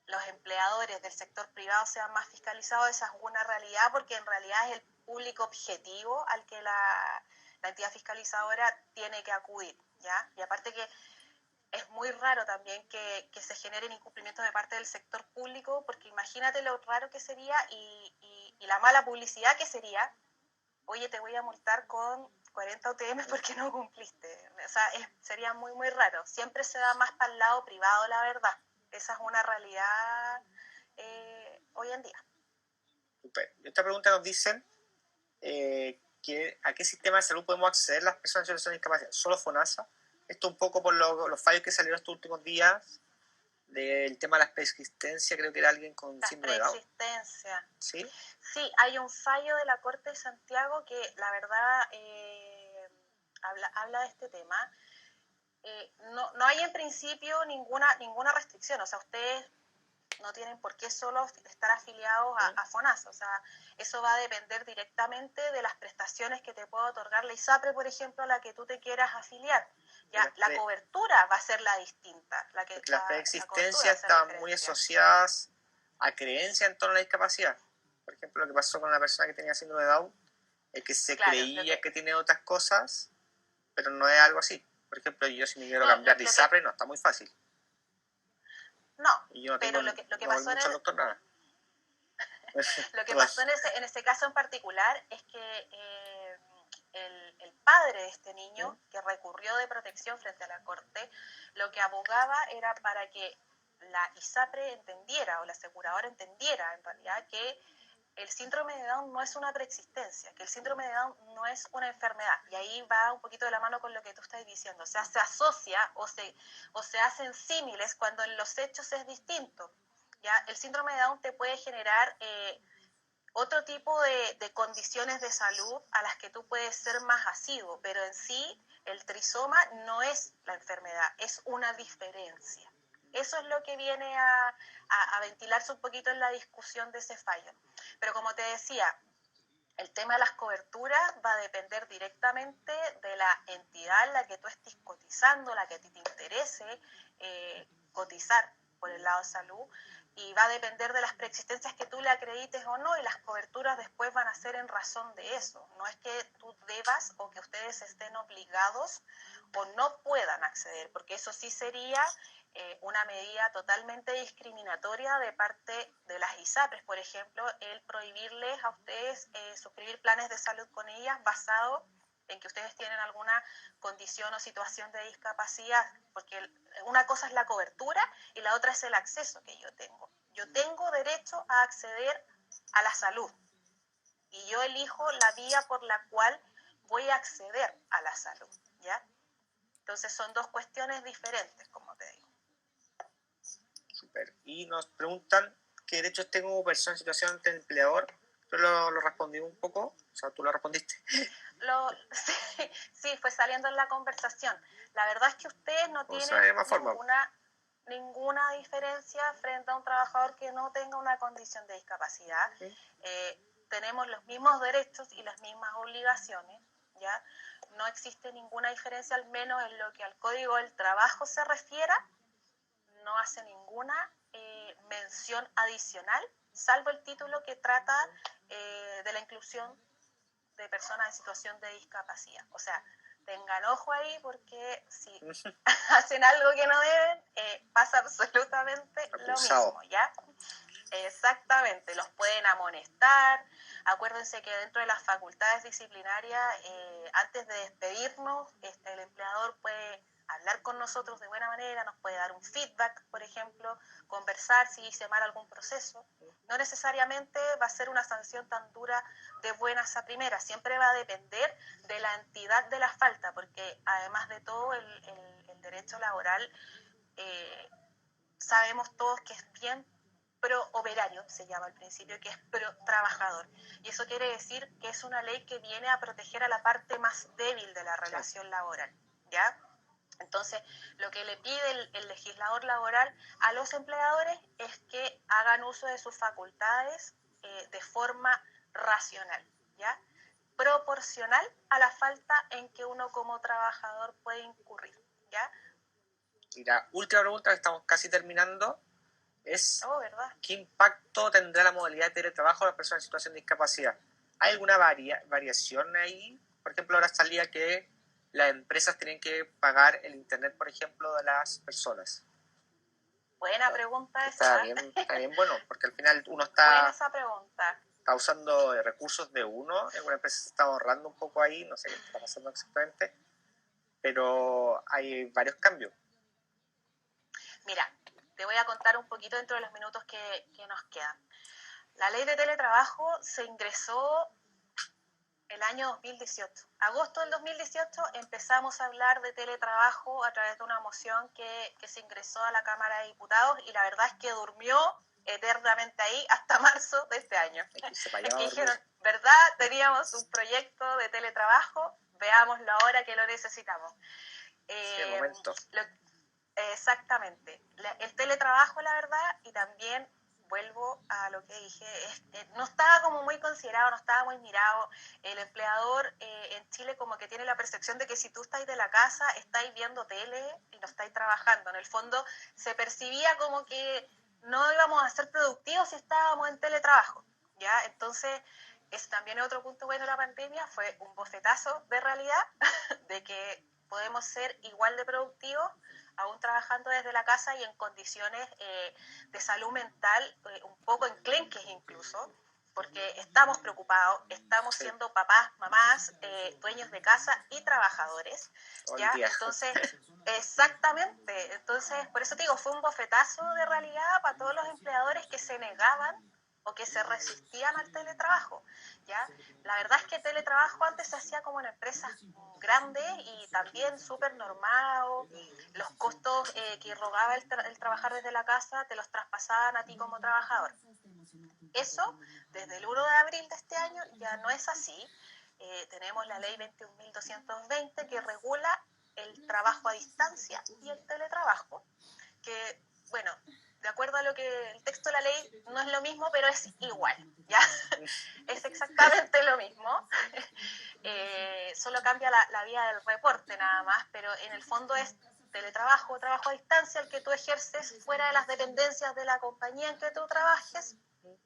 los empleadores del sector privado sean más fiscalizados, esa es una realidad, porque en realidad es el público objetivo al que la entidad fiscalizadora tiene que acudir, ¿ya? Y aparte que es muy raro también que se generen incumplimientos de parte del sector público, porque imagínate lo raro que sería y la mala publicidad que sería: oye, te voy a multar con 40 UTM porque no cumpliste. O sea, sería muy, muy raro. Siempre se da más para el lado privado, la verdad. Esa es una realidad hoy en día. Super. Y esta pregunta nos dicen ¿a qué sistema de salud podemos acceder las personas en situación de discapacidad? ¿Solo FONASA? Esto un poco por los fallos que salieron estos últimos días del tema de la preexistencia, creo que era alguien con síndrome de Down. Preexistencia. ¿Sí? Sí, hay un fallo de la Corte de Santiago que la verdad habla de este tema. No hay en principio ninguna restricción, o sea, ustedes no tienen por qué solo estar afiliados a FONASA, o sea, eso va a depender directamente de las prestaciones que te pueda otorgar la ISAPRE, por ejemplo, a la que tú te quieras afiliar. Ya, la cobertura va a ser la distinta. Las preexistencias están muy asociadas a creencias en torno a la discapacidad. Por ejemplo, lo que pasó con la persona que tenía síndrome de Down, es que se creía que tiene otras cosas, pero no es algo así. Por ejemplo, yo si me quiero cambiar de ISAPRE, no está muy fácil. No, y yo no pero tengo, lo que pasó mucho doctor nada. Lo que pasó en ese caso en particular es que el padre de este niño, que recurrió de protección frente a la Corte, lo que abogaba era para que la ISAPRE entendiera, o la aseguradora entendiera en realidad, que el síndrome de Down no es una preexistencia, que el síndrome de Down no es una enfermedad. Y ahí va un poquito de la mano con lo que tú estás diciendo. O sea, se asocia o se hacen símiles cuando en los hechos es distinto. ¿Ya? El síndrome de Down te puede generar otro tipo de condiciones de salud a las que tú puedes ser más asiduo, pero en sí el trisoma no es la enfermedad, es una diferencia. Eso es lo que viene a ventilarse un poquito en la discusión de ese fallo. Pero como te decía, el tema de las coberturas va a depender directamente de la entidad en la que tú estés cotizando, la que te interese cotizar por el lado de salud, y va a depender de las preexistencias que tú le acredites o no, y las coberturas después van a ser en razón de eso. No es que tú debas o que ustedes estén obligados o no puedan acceder, porque eso sí sería una medida totalmente discriminatoria de parte de las ISAPRES, por ejemplo, el prohibirles a ustedes suscribir planes de salud con ellas basado en que ustedes tienen alguna condición o situación de discapacidad, porque una cosa es la cobertura y la otra es el acceso que yo tengo. Yo tengo derecho a acceder a la salud y yo elijo la vía por la cual voy a acceder a la salud, ¿ya? Entonces son dos cuestiones diferentes, como te digo. Super. Y nos preguntan qué derechos tengo como persona en situación de empleador. Yo lo respondí un poco, o sea, tú lo respondiste. Sí, fue saliendo en la conversación. La verdad es que ustedes no tienen ninguna diferencia frente a un trabajador que no tenga una condición de discapacidad. ¿Sí? Tenemos los mismos derechos y las mismas obligaciones, ¿ya? No existe ninguna diferencia, al menos en lo que al Código del Trabajo se refiera, no hace ninguna mención adicional, salvo el título que trata de la inclusión de personas en situación de discapacidad. O sea, tengan ojo ahí porque si hacen algo que no deben, pasa absolutamente lo mismo, ¿ya? Exactamente, los pueden amonestar. Acuérdense que dentro de las facultades disciplinarias, antes de despedirnos, el empleador puede hablar con nosotros de buena manera, nos puede dar un feedback, por ejemplo, conversar si hice mal algún proceso. No necesariamente va a ser una sanción tan dura de buenas a primeras, siempre va a depender de la entidad de la falta, porque además de todo el derecho laboral, sabemos todos que es bien pro operario, se llama al principio, que es pro trabajador. Y eso quiere decir que es una ley que viene a proteger a la parte más débil de la relación laboral, ¿ya? Entonces, lo que le pide el legislador laboral a los empleadores es que hagan uso de sus facultades de forma racional, ¿ya? Proporcional a la falta en que uno como trabajador puede incurrir, ¿ya? Y la última pregunta, que estamos casi terminando, es ¿verdad? ¿qué impacto tendrá la modalidad de teletrabajo a las personas en situación de discapacidad? ¿Hay alguna variación ahí? Por ejemplo, ahora salía que las empresas tienen que pagar el internet, por ejemplo, de las personas. Buena pregunta esa. Está bien bueno, porque al final uno está usando recursos de uno, en una empresa se está ahorrando un poco ahí, no sé qué está pasando exactamente, pero hay varios cambios. Mira, te voy a contar un poquito dentro de los minutos que nos quedan. La ley de teletrabajo se ingresó el año 2018. Agosto del 2018 empezamos a hablar de teletrabajo a través de una moción que se ingresó a la Cámara de Diputados y la verdad es que durmió eternamente ahí hasta marzo de este año. Es que dijeron, ¿verdad? Teníamos un proyecto de teletrabajo, veámoslo ahora que lo necesitamos. Sí, el momento. Exactamente. El teletrabajo, la verdad, y también vuelvo a lo que dije, no estaba como muy considerado, no estaba muy mirado. El empleador en Chile como que tiene la percepción de que si tú estás de la casa, estáis viendo tele y no estáis trabajando. En el fondo se percibía como que no íbamos a ser productivos si estábamos en teletrabajo, ¿ya? Entonces, es también otro punto bueno de la pandemia, fue un bofetazo de realidad, de que podemos ser igual de productivos aún trabajando desde la casa y en condiciones de salud mental un poco enclenques incluso, porque estamos preocupados, estamos siendo papás, mamás, dueños de casa y trabajadores, ¿ya? Entonces, exactamente, entonces, por eso te digo, fue un bofetazo de realidad para todos los empleadores que se negaban o que se resistían al teletrabajo, ¿ya? La verdad es que el teletrabajo antes se hacía como en empresas grandes y también súper normado, los costos que rogaba el trabajar desde la casa te los traspasaban a ti como trabajador. Eso, desde el 1 de abril de este año, ya no es así. Tenemos la ley 21.220 que regula el trabajo a distancia y el teletrabajo, que, bueno, de acuerdo a lo que el texto de la ley no es lo mismo, pero es igual, ¿ya? Es exactamente lo mismo. Solo cambia la vía del reporte nada más, pero en el fondo es teletrabajo, trabajo a distancia, el que tú ejerces fuera de las dependencias de la compañía en que tú trabajes,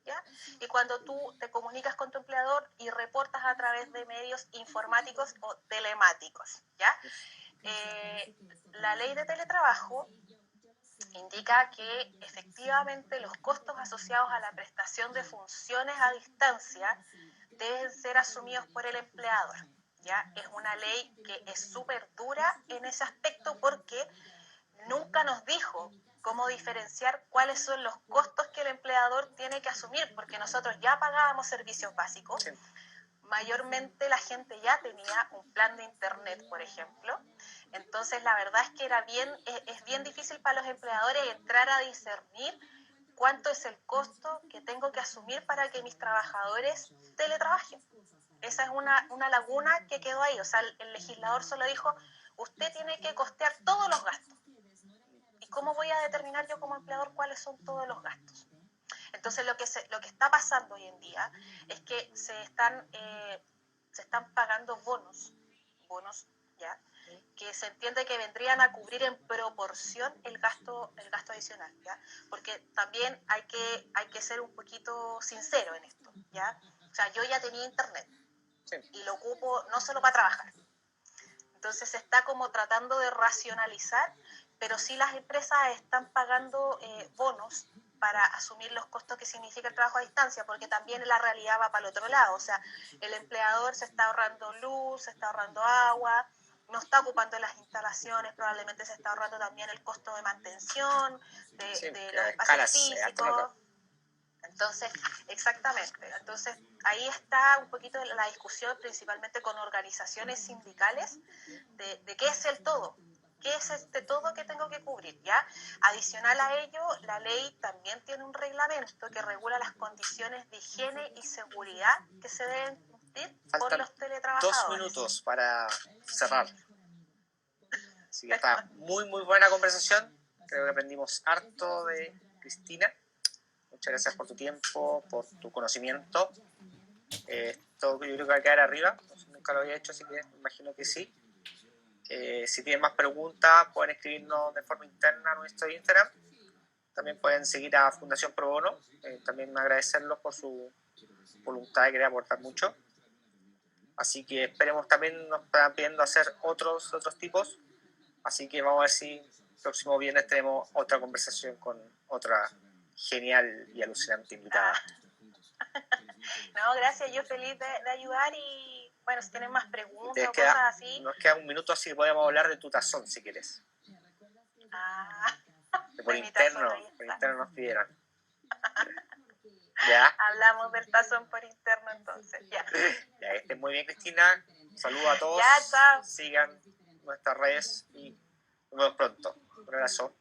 ¿ya? Y cuando tú te comunicas con tu empleador y reportas a través de medios informáticos o telemáticos, ¿ya? La ley de teletrabajo indica que efectivamente los costos asociados a la prestación de funciones a distancia deben ser asumidos por el empleador, ¿ya? Es una ley que es súper dura en ese aspecto porque nunca nos dijo cómo diferenciar cuáles son los costos que el empleador tiene que asumir, porque nosotros ya pagábamos servicios básicos, mayormente la gente ya tenía un plan de internet, por ejemplo, Entonces, la verdad es que es bien difícil para los empleadores entrar a discernir cuánto es el costo que tengo que asumir para que mis trabajadores teletrabajen. Esa es una laguna que quedó ahí. O sea, el legislador solo dijo, usted tiene que costear todos los gastos. ¿Y cómo voy a determinar yo como empleador cuáles son todos los gastos? Entonces, lo que está pasando hoy en día es que se están pagando bonos, ¿ya? Que se entiende que vendrían a cubrir en proporción el gasto adicional, ¿ya? Porque también hay que ser un poquito sincero en esto, ¿ya? O sea, yo ya tenía internet y lo ocupo no solo para trabajar. Entonces se está como tratando de racionalizar, pero sí las empresas están pagando bonos para asumir los costos que significa el trabajo a distancia, porque también la realidad va para el otro lado. O sea, el empleador se está ahorrando luz, se está ahorrando agua, no está ocupando las instalaciones, probablemente se está ahorrando también el costo de mantención, de los espacios físicos. Entonces, exactamente. Entonces, ahí está un poquito la discusión, principalmente con organizaciones sindicales, de qué es el todo. ¿Qué es este todo que tengo que cubrir? ¿Ya? Adicional a ello, la ley también tiene un reglamento que regula las condiciones de higiene y seguridad que se deben cumplir por los teletrabajadores. 2 minutos para cerrar. Así que está muy, muy buena conversación. Creo que aprendimos harto de Cristina. Muchas gracias por tu tiempo, por tu conocimiento. Esto yo creo que va a quedar arriba. Nunca lo había hecho, así que me imagino que sí. Si tienen más preguntas, pueden escribirnos de forma interna a nuestro Instagram. También pueden seguir a Fundación Pro Bono. También agradecerlos por su voluntad de querer aportar mucho. Así que esperemos también nos están pidiendo hacer otros tipos. Así que vamos a ver si el próximo viernes tenemos otra conversación con otra genial y alucinante invitada. No, gracias, yo feliz de ayudar y bueno, si tienen más preguntas o cosas así. Nos queda un minuto, así que podemos hablar de tu tazón si quieres. Por interno nos pidieron. ¿Ya? Hablamos del tazón por interno entonces, ya. Ya, que estén muy bien, Cristina. Saludos a todos. Ya, chao. Sigan nuestras redes y nos vemos pronto. Un abrazo.